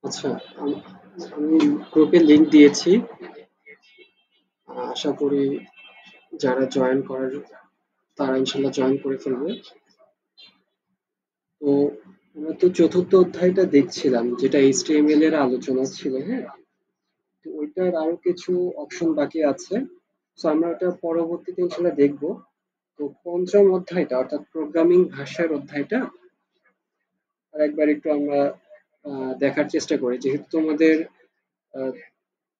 আচ্ছা, আমি গ্রুপে লিংক দিয়েছি। আশা করি যারা জয়েন করার তারা ইনশাল্লাহ জয়েন করে ফেলবে। তো আমরা তো চতুর্থ অধ্যায়টা দেখছিলাম যেটা এইচটিএমএল এর আলোচনা ছিল, হ্যাঁ? তো ওইটার আরো কিছু অপশন বাকি আছে। তো আমরা ওটা পরবর্তীতে ইনশাল্লাহ দেখবো। তো পঞ্চম অধ্যায়টা অর্থাৎ প্রোগ্রামিং ভাষার অধ্যায়টা আরেকবার একটু আমরা দেখার চেষ্টা করি, যেহেতু তোমাদের আহ,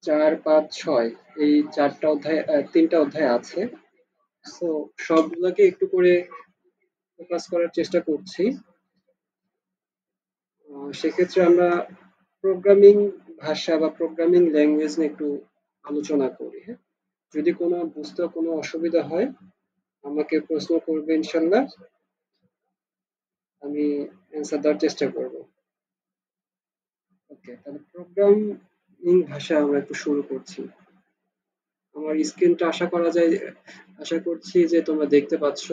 ৪, ৫, ৬ এই ৪টা অধ্যায় ৩টা অধ্যায় আছে। সো সবগুলোকে একটু করে ফোকাস করার চেষ্টা করছি। সেক্ষেত্রে আমরা প্রোগ্রামিং ভাষা বা প্রোগ্রামিং ল্যাঙ্গুয়েজ নিয়ে একটু আলোচনা করি, হ্যাঁ? যদি কোনো বুঝতে কোনো অসুবিধা হয় আমাকে প্রশ্ন করবে ইনশাল্লাহ, আমি অ্যান্সার দেওয়ার চেষ্টা করব। ওকে, তাহলে প্রোগ্রামিং ভাষা আমরা একটু শুরু করছি। আমার স্ক্রিনটা আশা করছি যে তোমরা দেখতে পাচ্ছ।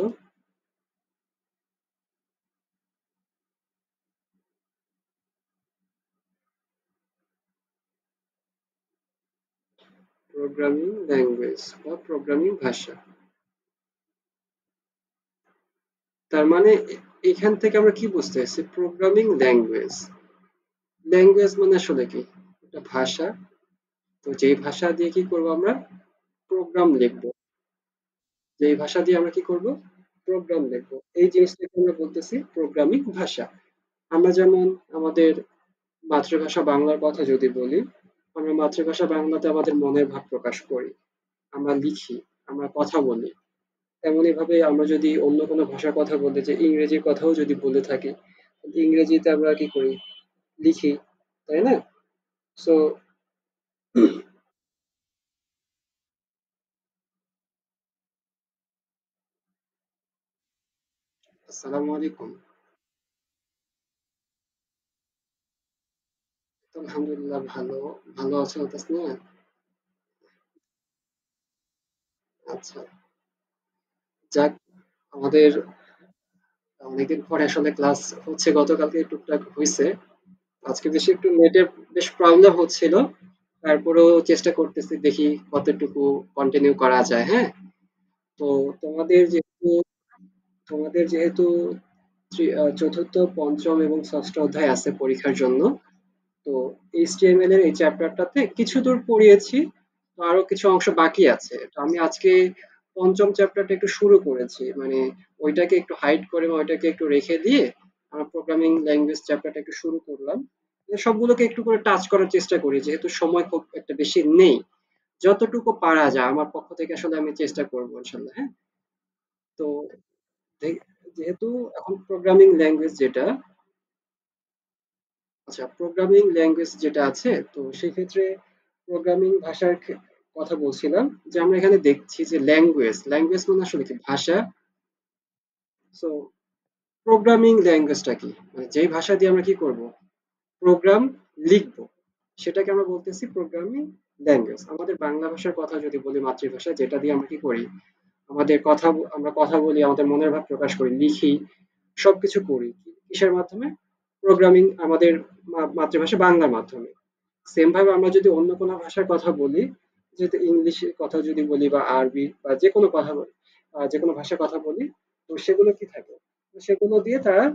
প্রোগ্রামিং ল্যাঙ্গুয়েজ বা প্রোগ্রামিং ভাষা, তার মানে এখান থেকে আমরা কি বুঝতে পারছি? প্রোগ্রামিং ল্যাঙ্গুয়েজ, ল্যাঙ্গুয়েজ মানে আসলে কি? একটা ভাষা। তো যেই ভাষা দিয়ে কি করব আমরা? প্রোগ্রাম লিখবো। যেই ভাষা দিয়ে আমরা কি করব? প্রোগ্রাম লিখবো। এই জিনিসটাকে আমরা বলতেছি প্রোগ্রামিং ভাষা। আমরা যেমন আমাদের মাতৃভাষা বাংলার কথা যদি বলি, আমরা মাতৃভাষা বাংলাতে আমাদের মনের ভাব প্রকাশ করি, আমরা লিখি, আমরা কথা বলি। তেমনই ভাবে আমরা যদি অন্য কোনো ভাষার কথা বলতে চাই, ইংরেজির কথাও যদি বলে থাকি, ইংরেজিতে আমরা কি করি? লিখি, তাই না? সো আসসালামু আলাইকুম। আলহামদুলিল্লাহ ভালো। ভালো আছো তাসনিয়া? আচ্ছা, যাক, আমাদের অনেকদিন পরে আসলে ক্লাস হচ্ছে, গতকালকে টুকটাক হইছে। আজকে বেশি একটু নেটের বেশ প্রবলেম হচ্ছিল। তারপরেও চেষ্টা করতেছি, দেখি কতটুকু কন্টিনিউ করা যায়, হ্যাঁ? তো তোমাদের যেহেতু তোমাদের যেহেতু চতুর্থ, পঞ্চম এবং ষষ্ঠ অধ্যায় আছে পরীক্ষার জন্য, তো এইচটিএমএল এর এই চ্যাপ্টারটাতে কিছু দূর পড়িয়েছি। তো আরো কিছু অংশ বাকি আছে। তো আমি আজকে পঞ্চম চ্যাপ্টারটা একটু শুরু করেছি, মানে ওইটাকে একটু হাইড করে বা ওইটাকে একটু রেখে দিয়ে আমার প্রোগ্রামিং ল্যাঙ্গুয়েজ চ্যাপ্টারটা একটু শুরু করলাম। সবগুলোকে একটু করে টাচ করার চেষ্টা করি, যেহেতু সময় খুব একটা বেশি নেই। যতটুকু পারা যায় আমার পক্ষ থেকে আসলে আমি চেষ্টা করবো ইনশাল্লাহ, হ্যাঁ? তো যেহেতু এখন প্রোগ্রামিং ল্যাঙ্গুয়েজ যেটা, আচ্ছা, প্রোগ্রামিং ল্যাঙ্গুয়েজ যেটা আছে, তো সেক্ষেত্রে প্রোগ্রামিং ভাষার কথা বলছিলাম, যে আমরা এখানে দেখছি যে ল্যাঙ্গুয়েজ, ল্যাঙ্গুয়েজ মানে আসলে কি? ভাষা। সো প্রোগ্রামিং ল্যাঙ্গুয়েজটা কি? মানে যেই ভাষা দিয়ে আমরা কি করব? প্রোগ্রাম লিখব, সেটাকে আমরা বলতেছি প্রোগ্রামিং ল্যাঙ্গুয়েজ। আমাদের বাংলা ভাষার কথা যদি বলি, মাতৃভাষা, যেটা দিয়ে আমরা কি করি? আমাদের আমরা কথা বলি, আমাদের মনের ভাব প্রকাশ করি, লিখি, সবকিছু করি কিসের মাধ্যমে? প্রোগ্রামিং, আমাদের মাতৃভাষা বাংলার মাধ্যমে। সেম ভাবে আমরা যদি অন্য কোনো ভাষার কথা বলি, যেহেতু ইংলিশের কথা যদি বলি বা আরবি বা যে কোনো কথা বলি, যে কোনো ভাষার কথা বলি, তো সেগুলো কি থাকে? তো সেগুলো দিয়ে তারা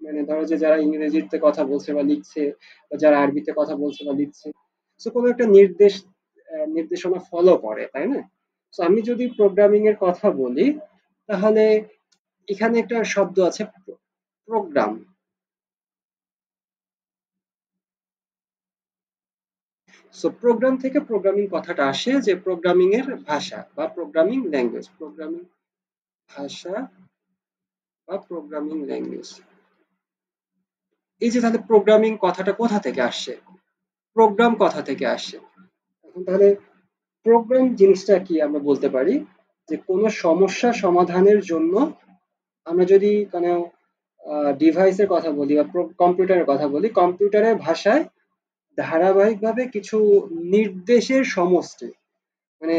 মানে ধরো যে যারা ইংরেজিতে কথা বলছে বা লিখছে, বা যারা আরবিতে কথা বলছে বা লিখছে, তো কোনো একটা নির্দেশনা ফলো করে, তাই না? তো আমি যদি প্রোগ্রামিং এর কথা বলি, তাহলে এখানে একটা শব্দ আছে, প্রোগ্রাম। সো প্রোগ্রাম থেকে প্রোগ্রামিং কথাটা আসে, যে প্রোগ্রামিং এর ভাষা বা প্রোগ্রামিং ল্যাঙ্গুয়েজ, প্রোগ্রামিং ভাষা বা প্রোগ্রামিং ল্যাঙ্গুয়েজ। এই যে তাহলে প্রোগ্রামিং কথাটা কোথা থেকে আসছে? প্রোগ্রাম কথা থেকে আসছে। এখন তাহলে প্রোগ্রাম জিনিসটা কি আমরা বলতে পারি, যে কোনো সমস্যা সমাধানের জন্য আমরা যদি কোনো ডিভাইসের কথা বলি বা কম্পিউটারের কথা বলি, কম্পিউটারের ভাষায় ধারাবাহিকভাবে কিছু নির্দেশের সমষ্টি, মানে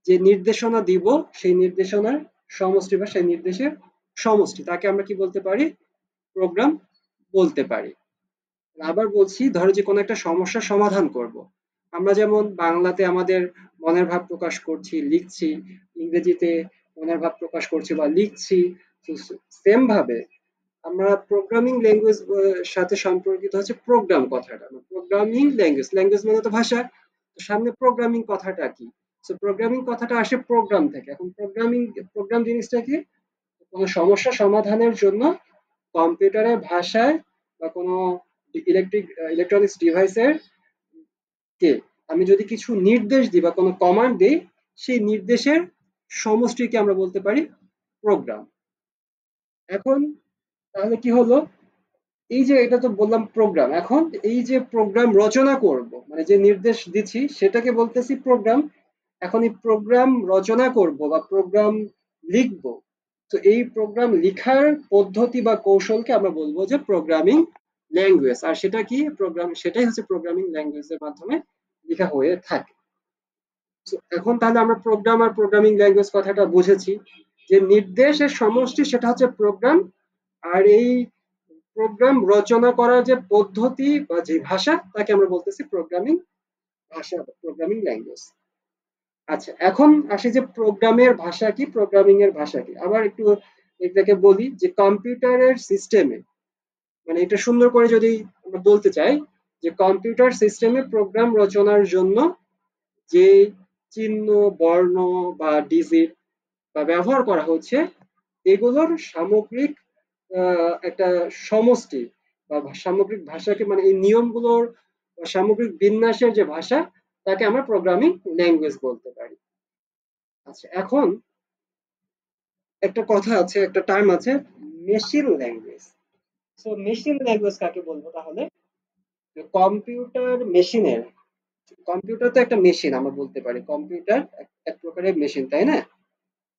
যে নির্দেশনা দিব, সেই নির্দেশনার সমষ্টি বা সেই নির্দেশের সমষ্টি, তাকে আমরা কি বলতে পারি? প্রোগ্রাম বলতে পারি। আবার বলছি, ধরো যে কোনো একটা সমস্যার সমাধান করব। আমরা যেমন বাংলাতে আমাদের মনের ভাব প্রকাশ করছি, লিখছি, ইংরেজিতে মনের ভাব প্রকাশ করছি বা লিখছি, সেম ভাবে আমরা প্রোগ্রামিং ল্যাঙ্গুয়েজ সাথে সম্পর্কিত হচ্ছে প্রোগ্রাম কথাটা। প্রোগ্রামিং ল্যাঙ্গুয়েজ, ল্যাঙ্গুয়েজ মানে তো ভাষা, তো সামনে প্রোগ্রামিং কথাটা কি? সো প্রোগ্রামিং কথাটা আসে প্রোগ্রাম থেকে। এখন প্রোগ্রামিং, প্রোগ্রাম জিনিসটা কি? কোনো সমস্যা সমাধানের জন্য কম্পিউটারের ভাষায় বা কোনো ইলেকট্রনিক্স ডিভাইসের কে আমি যদি কিছু নির্দেশ দিই বা কোনো কমান্ড দিই, সেই নির্দেশের সমষ্টিকে আমরা বলতে পারি প্রোগ্রাম। এখন তাহলে কি হলো, এই যে এটা তো বললাম প্রোগ্রাম, এখন এই যে প্রোগ্রাম রচনা করব মানে যে নির্দেশ দিচ্ছি সেটাকে বলতেছি প্রোগ্রাম। এখন এই প্রোগ্রাম রচনা করব বা প্রোগ্রাম লিখব, তো এই প্রোগ্রাম লিখার পদ্ধতি বা কৌশলকে আমরা বলবো যে প্রোগ্রামিং ল্যাঙ্গুয়েজ। আর সেটা কি প্রোগ্রাম, সেটাই হচ্ছে প্রোগ্রামিং ল্যাঙ্গুয়েজের মাধ্যমে লেখা হয়ে থাকে। তো এখন তাহলে আমরা প্রোগ্রাম আর প্রোগ্রামিং ল্যাঙ্গুয়েজ কথাটা বুঝেছি, যে নির্দেশের সমষ্টি সেটা হচ্ছে প্রোগ্রাম, আর এই প্রোগ্রাম রচনা করার যে পদ্ধতি বা যে ভাষা তাকে আমরা বলতেছি প্রোগ্রামিং ভাষা বা প্রোগ্রামিং ল্যাঙ্গুয়েজ। আচ্ছা, এখন আসি যে প্রোগ্রামের ভাষা কি, প্রোগ্রামিং এর ভাষা কি। আবার একটু এটাকে বলি যে কম্পিউটারের সিস্টেমে, মানে এটা সুন্দর করে যদি আমরা বলতে চাই যে কম্পিউটার সিস্টেমে প্রোগ্রাম রচনার জন্য যে চিহ্ন, বর্ণ বা ডিজিট বা ব্যবহার করা হচ্ছে, এগুলোর সামগ্রিক একটা সমষ্টি বা সামগ্রিক ভাষাকে, মানে এই নিয়মগুলোর সামগ্রিক বিন্যাসের যে ভাষা, তাকে আমরা প্রোগ্রামিং ল্যাঙ্গুয়েজ বলতে পারি। আচ্ছা, এখন একটা কথা আছে, একটা টার্ম আছে, machine language. So machine language কাকে বলবো তাহলে? কম্পিউটার মেশিনের, কম্পিউটার তো একটা মেশিন, আমরা বলতে পারি কম্পিউটার এক প্রকারের মেশিন, তাই না?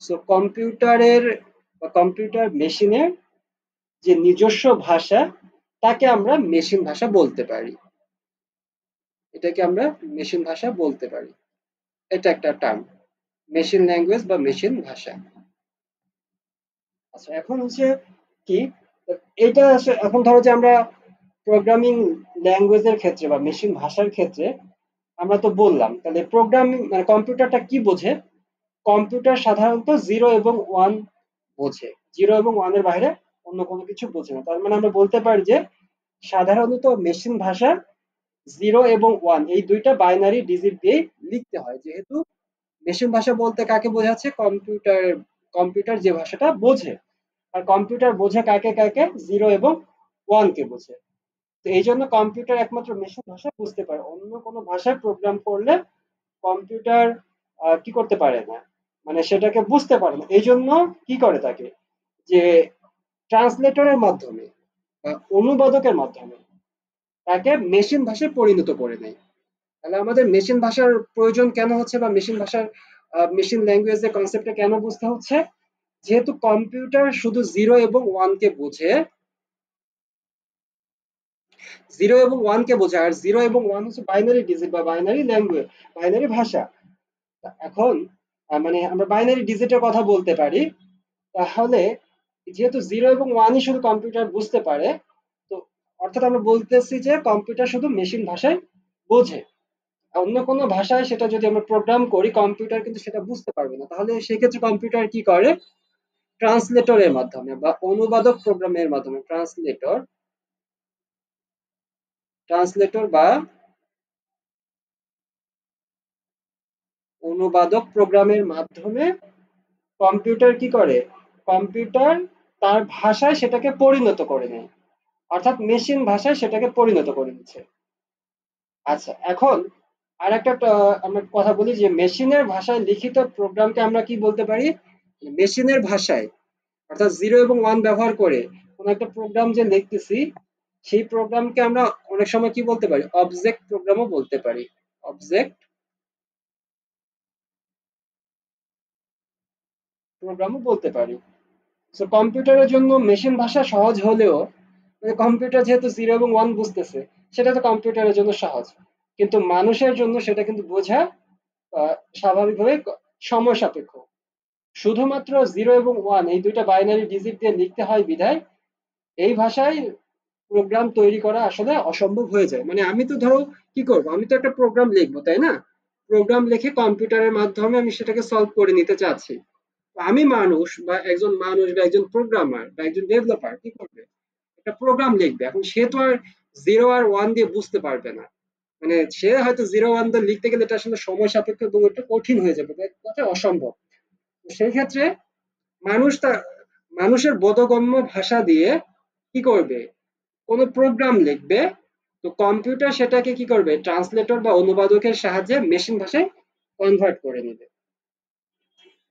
সো কম্পিউটারের বা কম্পিউটার মেশিনের যে নিজস্ব ভাষা, তাকে আমরা মেশিন ভাষা বলতে পারি। এটাকে আমরা মেশিন ভাষা বলতে পারি। এটা একটা টার্ম, মেশিন ল্যাঙ্গুয়েজ বা মেশিন ভাষা। আচ্ছা, এখন হচ্ছে কি, এটা এখন ধরো যে আমরা প্রোগ্রামিং ল্যাঙ্গুয়েজের ক্ষেত্রে বা মেশিন ভাষার ক্ষেত্রে আমরা তো বললাম, তাহলে প্রোগ্রামিং মানে কম্পিউটারটা কি বোঝে? কম্পিউটার সাধারণত জিরো এবং ওয়ান বোঝে, জিরো এবং ওয়ানের বাইরে অন্য কোনো কিছু বোঝে না। তার মানে আমরা বলতে পারি যে সাধারণত মেশিন ভাষা জিরো এবং ওয়ান এই দুইটা বাইনারি ডিজিট দিয়ে লিখতে হয়, যেহেতু মেশিন ভাষা বলতে কাকে বোঝাচ্ছে? কম্পিউটার, কম্পিউটার যে ভাষাটা বোঝে। আর কম্পিউটার বোঝে কাকে কাকে? জিরো এবং ওয়ান কে বোঝে। তো এই জন্য কম্পিউটার একমাত্র মেশিন ভাষা বুঝতে পারে, অন্য কোনো ভাষায় প্রোগ্রাম করলে কম্পিউটার কি করতে পারে না, মানে সেটাকে বুঝতে পারে না। এই জন্য কি করে তাকে, যে ট্রান্সলেটরের মাধ্যমে বা অনুবাদকের মাধ্যমে তাকে মেশিন ভাষায় পরিণত করে নেয়। তাহলে আমাদের মেশিন ভাষার প্রয়োজন কেন হচ্ছে, বা মেশিন ভাষার মেশিন ল্যাঙ্গুয়েজের কনসেপ্টটা কেন বুঝতে হচ্ছে? যেহেতু কম্পিউটার শুধু জিরো এবং ওয়ান কে বোঝে, জিরো এবং ওয়ান কে বোঝে, আর জিরো এবং ওয়ান হচ্ছে বাইনারি ডিজিট বা বাইনারি ল্যাঙ্গুয়েজ, বাইনারি ভাষা। এখন মানে আমরা বাইনারি ডিজিটের কথা বলতে পারি। তাহলে যেহেতু জিরো এবং ওয়ানই শুধু কম্পিউটার বুঝতে পারে, তো অর্থাৎ আমরা বলতেছি যে কম্পিউটার শুধু মেশিন ভাষায় বোঝে। অন্য কোনো ভাষায় সেটা যদি আমরা প্রোগ্রাম করি, কম্পিউটার কিন্তু সেটা বুঝতে পারবে না। তাহলে সেক্ষেত্রে কম্পিউটার কি করে? ট্রান্সলেটরের মাধ্যমে বা অনুবাদক প্রোগ্রামের মাধ্যমে, ট্রান্সলেটর, ট্রান্সলেটর বা অনুবাদক প্রোগ্রামের মাধ্যমে কম্পিউটার কি করে? কম্পিউটার তার ভাষায় সেটাকে পরিণত করে নেয়, অর্থাৎ মেশিন ভাষায় সেটাকে পরিণত করে দিচ্ছে। আচ্ছা, এখন আর একটা আমরা কথা বলি যে মেশিনের ভাষায় লিখিত প্রোগ্রামকে আমরা কি বলতে পারি? মেশিনের ভাষায়, অর্থাৎ জিরো এবং ওয়ান ব্যবহার করে কোনো একটা প্রোগ্রাম যে লিখতেছি, সেই প্রোগ্রামকে আমরা অনেক সময় কি বলতে পারি? অবজেক্ট প্রোগ্রামও বলতে পারি, অবজেক্ট প্রোগ্রামও বলতে পারি। সো কম্পিউটারের জন্য মেশিন ভাষা সহজ হলেও, মানে কম্পিউটার যেহেতু জিরো এবং ওয়ান বুঝতেছে, সেটা তো কম্পিউটারের জন্য সহজ, কিন্তু মানুষের জন্য সেটা কিন্তু বোঝা স্বাভাবিকভাবে সময় সাপেক্ষ। শুধুমাত্র জিরো এবং ওয়ান এই দুইটা বাইনারি ডিজিট দিয়ে লিখতে হয় বিধায় এই ভাষায় প্রোগ্রাম তৈরি করা আসলে অসম্ভব হয়ে যায়। মানে আমি তো ধরো কি করব, আমি তো একটা প্রোগ্রাম লিখবো তাই না, প্রোগ্রাম লিখে কম্পিউটারের মাধ্যমে আমি সেটাকে সলভ করে নিতে চাচ্ছি। তো আমি মানুষ বা একজন মানুষ বা একজন প্রোগ্রামার বা একজন ডেভেলপার কি করবে, একটা প্রোগ্রাম লিখবে, এখন সে তো আর 0 আর 1 দিয়ে বুঝতে পারবে না। মানে সে হয়তো 0 1 দিয়ে লিখতে গেলে এটা আসলে সময় সাপেক্ষ এবং এটা কঠিন হয়ে যাবে, এক কথায় অসম্ভব। তো সেই ক্ষেত্রে মানুষ তার মানুষের বোধগম্য ভাষা দিয়ে কি করবে, কোনো প্রোগ্রাম লিখবে। তো কম্পিউটার সেটাকে কি করবে, ট্রান্সলেটর বা অনুবাদকের সাহায্যে মেশিন ভাষায় কনভার্ট করে নেবে।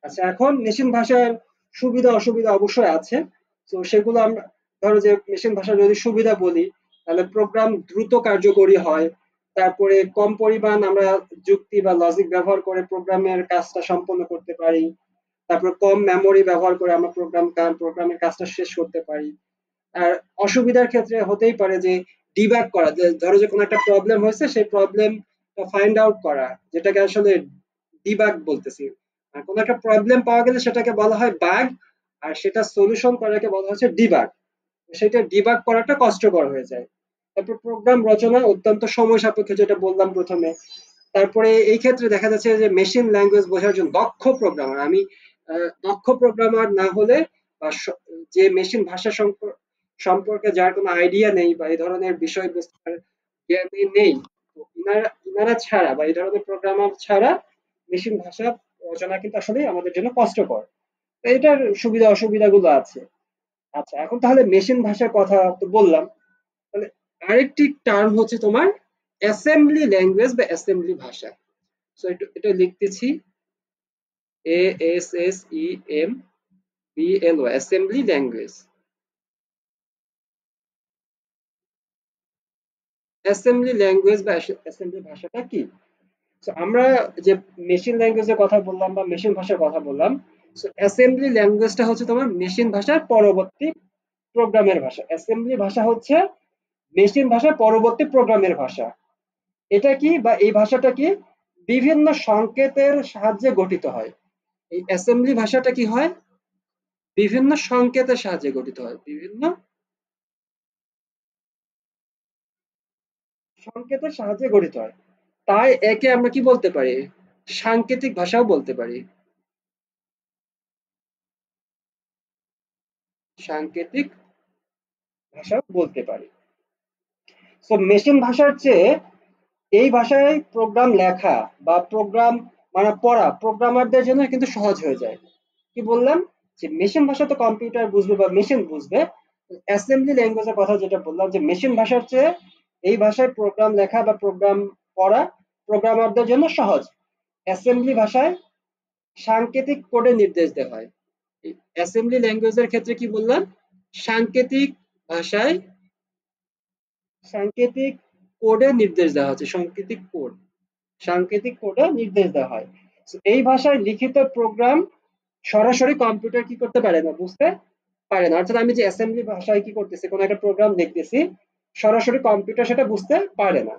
আচ্ছা, এখন মেশিন ভাষার সুবিধা অসুবিধা অবশ্যই আছে। তো সেগুলো আমরা, ধরো যে মেশিন ভাষার যদি সুবিধা বলি, তাহলে প্রোগ্রাম দ্রুত কার্যকরী হয়। তারপরে কম পরিমাণ আমরা যুক্তি বা লজিক ব্যবহার করে প্রোগ্রামের কাজটা সম্পন্ন করতে পারি। তারপর কম মেমোরি ব্যবহার করে আমরা প্রোগ্রামের কাজটা শেষ করতে পারি। আর অসুবিধার ক্ষেত্রে হতেই পারে যে ডিবাগ করা, যে ধরো যে কোনো একটা প্রবলেম হয়েছে সেই প্রবলেম ফাইন্ড আউট করা, যেটাকে আসলে ডিবাগ বলতেছি। আর কোনো একটা প্রবলেম পাওয়া গেলে সেটাকে বলা হয় বাগ, আর সেটা সলিউশন করাকে বলা হচ্ছে ডিবাগ। সেটা ডিবাগ করাটা কষ্টকর হয়ে যায়। তারপর প্রোগ্রাম রচনা অত্যন্ত সময় সাপেক্ষ, যেটা বললাম প্রথমে। তারপরে এই ক্ষেত্রে দেখা যাচ্ছে যে মেশিন ল্যাঙ্গুয়েজ বোঝার জন্য দক্ষ প্রোগ্রামার, আমি দক্ষ প্রোগ্রামার না হলে বা যে মেশিন ভাষা সম্পর্কে যার কোনো আইডিয়া নেই বা এই ধরনের বিষয়বস্তুর জ্ঞান নেই, তো ইনারা ছাড়া বা এই ধরনের প্রোগ্রামার ছাড়া মেশিন ভাষা রচনা কিন্তু আসলে আমাদের জন্য কষ্টকর। তো এটার সুবিধা অসুবিধা গুলো আছে। আচ্ছা, এখন তাহলে মেশিন ভাষার কথা তো বললাম, তাহলে আরেকটি টার্ম হচ্ছে তোমার অ্যাসেম্বলি ল্যাঙ্গুয়েজ বা অ্যাসেম্বলি ভাষা। সো এটা লিখতেছি ASSEMBLY, assembly language. Assembly language বা অ্যাসেম্বলি ভাষাটা কি? সো আমরা যে মেশিন ল্যাঙ্গুয়েজের কথা বললাম বা মেশিন ভাষার কথা বললাম, সো অ্যাসেম্বলি ল্যাঙ্গুয়েজটা হচ্ছে তোমার মেশিন ভাষার পরবর্তী প্রোগ্রামের ভাষা। অ্যাসেম্বলি ভাষা হচ্ছে মেশিন ভাষার পরবর্তী প্রোগ্রামের ভাষা। এটা কি বা এই ভাষাটা কি, বিভিন্ন সংকেতের সাহায্যে গঠিত হয়। এই অ্যাসেম্বলি ভাষাটা কি হয়, বিভিন্ন সংকেতের সাহায্যে গঠিত হয়, বিভিন্ন সংকেতের সাহায্যে গঠিত হয়। তাই একে আমরা কি বলতে পারি, সাংকেতিক ভাষাও বলতে পারি, সাংকেতিক ভাষাও বলতে পারি। সো মেশিন ভাষার চেয়ে এই ভাষায় প্রোগ্রাম লেখা বা প্রোগ্রাম মানে পড়া প্রোগ্রামারদের জন্য কিন্তু সহজ হয়ে যায়। কি বললাম, যে মেশিন ভাষা তো কম্পিউটার বুঝবে বা মেশিন বুঝবে, অ্যাসেম্বলি ল্যাঙ্গুয়েজের কথা যেটা বললাম, যে মেশিন ভাষার চেয়ে এই ভাষায় প্রোগ্রাম লেখা বা প্রোগ্রাম পড়া প্রোগ্রামারদের জন্য সহজ। অ্যাসেম্বলি ভাষায় সাংকেতিক কোডে নির্দেশ দেওয়া হয়। অ্যাসেম্বলি ল্যাঙ্গুয়েজের ক্ষেত্রে কি বললাম, সাংকেতিক ভাষায় সাংকেতিক কোডে নির্দেশ দেওয়া হচ্ছে, সাংকেতিক কোডে নির্দেশ দেওয়া হয়। So, এই ভাষায় লিখিত প্রোগ্রাম সরাসরি কম্পিউটার কি করতে পারে না, বুঝতে পারে না। অর্থাৎ আমি যে অ্যাসেম্বলি ভাষায় কি করতেছি, কোনো একটা প্রোগ্রাম লিখতেছি, সরাসরি কম্পিউটার সেটা বুঝতে পারে না।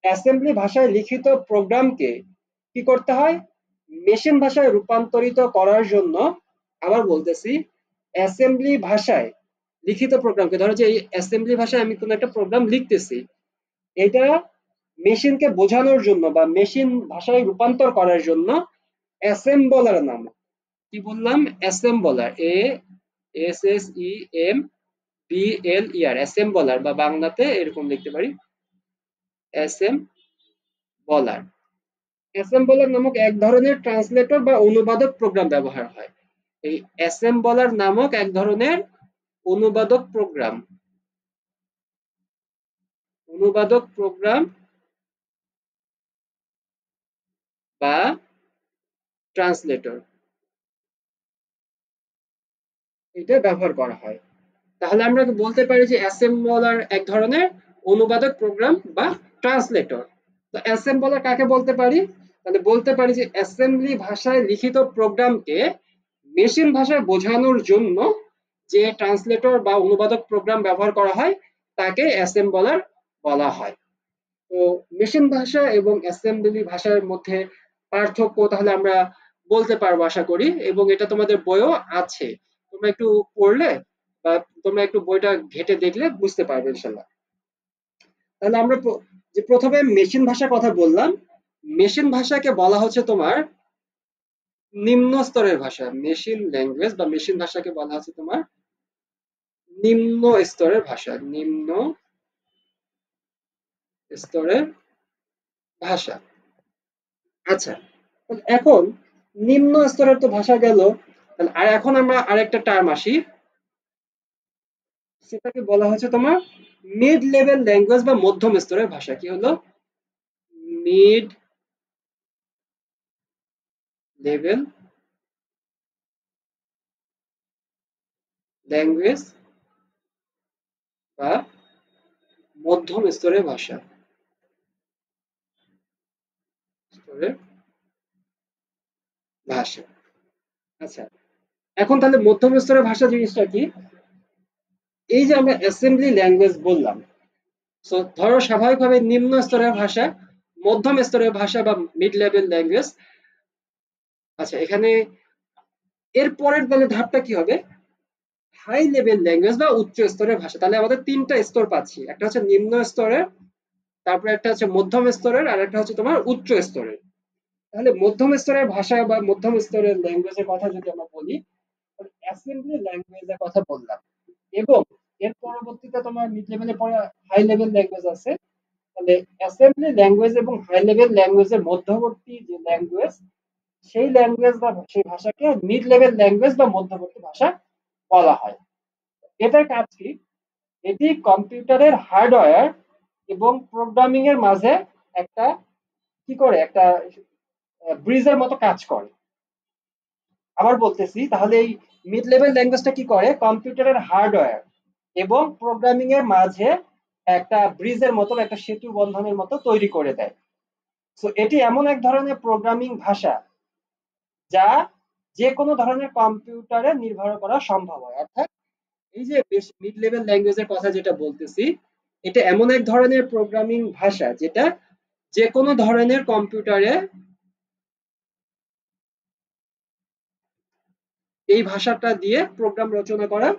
অ্যাসেম্বলি ভাষায় লিখিত প্রোগ্রামকে কি করতে হয়, মেশিন ভাষায় রূপান্তরিত করার জন্য, আবার বলতেছি, অ্যাসেম্বলি ভাষায় লিখিত প্রোগ্রামকে, ধরো যে এই অ্যাসেম্বলি ভাষায় আমি কোনো একটা প্রোগ্রাম লিখতেছি, এটা মেশিনকে বোঝানোর জন্য বা মেশিন ভাষায় রূপান্তর করার জন্য অ্যাসেম্বলার নাম, কি বললাম, অ্যাসেম্বলার, ASSEMBLER, অ্যাসেম্বলার বা বাংলাতে এরকম লিখতে পারি, অ্যাসেম্বলার। অ্যাসেম্বলার নামক এক ধরনের ট্রান্সলেটর বা অনুবাদক প্রোগ্রাম ব্যবহার হয়। এই অ্যাসেম্বলার নামক এক ধরনের অনুবাদক প্রোগ্রাম, অনুবাদক প্রোগ্রাম বা ট্রান্সলেটর, এটা ব্যবহার করা হয়। তাহলে আমরা বলতে পারি যে অ্যাসেম্বলার এক ধরনের অনুবাদক প্রোগ্রাম বা ট্রান্সলেটর। তো অ্যাসেম্বলার কাকে বলতে পারি, তাহলে বলতে পারি যে অ্যাসেম্বলি ভাষায় লিখিত প্রোগ্রামকে মেশিন ভাষায় বোঝানোর জন্য যে ট্রান্সলেটর বা অনুবাদক প্রোগ্রাম ব্যবহার করা হয় তাকে অ্যাসেম্বলার বলা হয়। তো মেশিন ভাষা এবং অ্যাসেম্বলি ভাষার মধ্যে পার্থক্য তাহলে আমরা বলতে পারবো আশা করি, এবং এটা তোমাদের বইও আছে, তোমরা একটু পড়লে বা তোমরা একটু বইটা ঘেটে দেখলে বুঝতে পারবে ইনশাল্লাহ। তাহলে আমরা যে প্রথমে মেশিন ভাষার কথা বললাম, মেশিন ভাষাকে বলা হচ্ছে তোমার নিম্ন স্তরের ভাষা। মেশিন ল্যাঙ্গুয়েজ বা মেশিন ভাষাকে বলা হচ্ছে তোমার নিম্ন স্তরের ভাষা, নিম্ন স্তরের ভাষা। আচ্ছা, এখন নিম্ন স্তরের তো ভাষা গেল, আর এখন আমরা আরেকটা টার্ম আসি, সেটাকে বলা হচ্ছে তোমার মিড লেভেল ল্যাঙ্গুয়েজ বা মধ্যম স্তরের ভাষা। কি হলো? মিড লেভেল ল্যাঙ্গুয়েজ বা মধ্যম স্তরের ভাষা, স্তরের ভাষা। আচ্ছা, এখন তাহলে মধ্যম স্তরের ভাষা জিনিসটা কি? এই যে আমরা অ্যাসেম্বলি ল্যাঙ্গুয়েজ বললাম, সো ধরো স্বাভাবিকভাবে নিম্ন স্তরের ভাষা, মধ্যম স্তরের ভাষা বা মিড লেভেল ল্যাঙ্গুয়েজ। আচ্ছা, এখানে এর পরের তাহলে ধাপটা কি হবে? হাই লেভেল ল্যাঙ্গুয়েজ বা উচ্চ স্তরের ভাষা। তাহলে আমাদের তিনটা স্তর পাচ্ছি, একটা হচ্ছে নিম্ন স্তরের, তারপরে একটা হচ্ছে মধ্যম স্তরের, আর একটা হচ্ছে তোমার উচ্চ স্তরের। তাহলে মধ্যম স্তরের ভাষা বা মধ্যম স্তরের ল্যাঙ্গুয়েজের কথা যদি আমরা বলি, অ্যাসেম্বলি ল্যাঙ্গুয়েজের কথা বললাম, এবং এর পরবর্তীতে তোমার মিড লেভেলে পরে হাই লেভেল ল্যাঙ্গুয়েজ আছে। তাহলে অ্যাসেম্বলি ল্যাঙ্গুয়েজ এবং হাই লেভেল ল্যাঙ্গুয়েজের মধ্যবর্তী যে ল্যাঙ্গুয়েজ, সেই ল্যাঙ্গুয়েজ বা সেই ভাষাকে মিড লেভেল ল্যাঙ্গুয়েজ বা মধ্যবর্তী ভাষা বলা হয়। এটার কাজ কি? এটি কম্পিউটারের হার্ডওয়্যার এবং প্রোগ্রামিং এর মাঝে একটা কি করে একটা ব্রিজের মতো কাজ করে। আবার বলতেছি, তাহলে এই মিড লেভেল ল্যাঙ্গুয়েজটা কি করে? কম্পিউটারের হার্ডওয়্যার এবং প্রোগ্রামিং এর মাঝে একটা ব্রিজের মতো, একটা সেতু বন্ধনের মতো তৈরি করে দেয়। সো এটি এমন এক ধরনের প্রোগ্রামিং ভাষা যা যে কোনো ধরনের কম্পিউটারে নির্ভর করা সম্ভব হয়। অর্থাৎ এই যে মিড লেভেল ল্যাঙ্গুয়েজের কথা যেটা বলতেছি, এটা এমন এক ধরনের প্রোগ্রামিং ভাষা যেটা যে কোনো ধরনের কম্পিউটারে এই ভাষাটা দিয়ে প্রোগ্রাম রচনা করা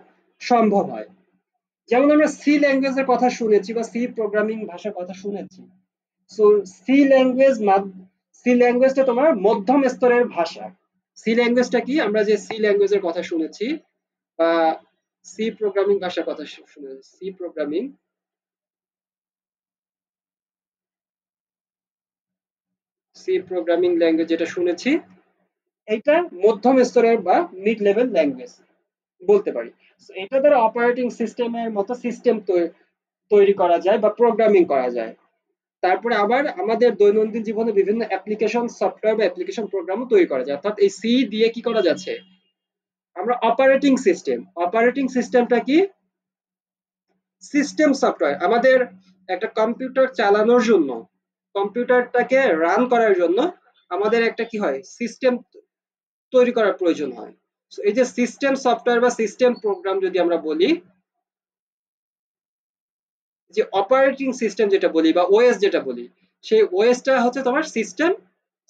সম্ভব হয়। যেমন আমরা সি ল্যাঙ্গুয়েজের কথা শুনেছি বা সি প্রোগ্রামিং ভাষার কথা শুনেছি। সো সি ল্যাঙ্গুয়েজ, সি ল্যাঙ্গুয়েজটা তোমার মধ্যম স্তরের ভাষা। সি ল্যাঙ্গুয়েজটা কি? আমরা যে সি ল্যাঙ্গুয়েজের কথা শুনেছি বা সি প্রোগ্রামিং ভাষার কথা শুনেছি, C programming, C programming language যেটা শুনেছি, এটা মধ্যম স্তরের বা মিড লেভেল ল্যাঙ্গুয়েজ বলতে পারি। এটা দ্বারা অপারেটিং সিস্টেমের মতো সিস্টেম তৈরি করা যায় বা প্রোগ্রামিং করা যায়। তারপরে আবার আমাদের দৈনন্দিন জীবনে বিভিন্ন অ্যাপ্লিকেশন সফটওয়্যার বা অ্যাপ্লিকেশন প্রোগ্রামও তৈরি করা যায়। অর্থাৎ এই সি দিয়ে কি করা যাচ্ছে? আমরা অপারেটিং সিস্টেম, অপারেটিং সিস্টেমটা কি? System software. আমাদের একটা কম্পিউটার চালানোর জন্য, কম্পিউটারটাকে রান করার জন্য আমাদের একটা কি হয়? সিস্টেম তৈরি করার প্রয়োজন হয়। এই যে সিস্টেম সফটওয়্যার বা সিস্টেম প্রোগ্রাম যদি আমরা বলি, যে অপারেটিং সিস্টেম যেটা বলি বা ওএস যেটা বলি, সেই ওএসটা হচ্ছে তোমার সিস্টেম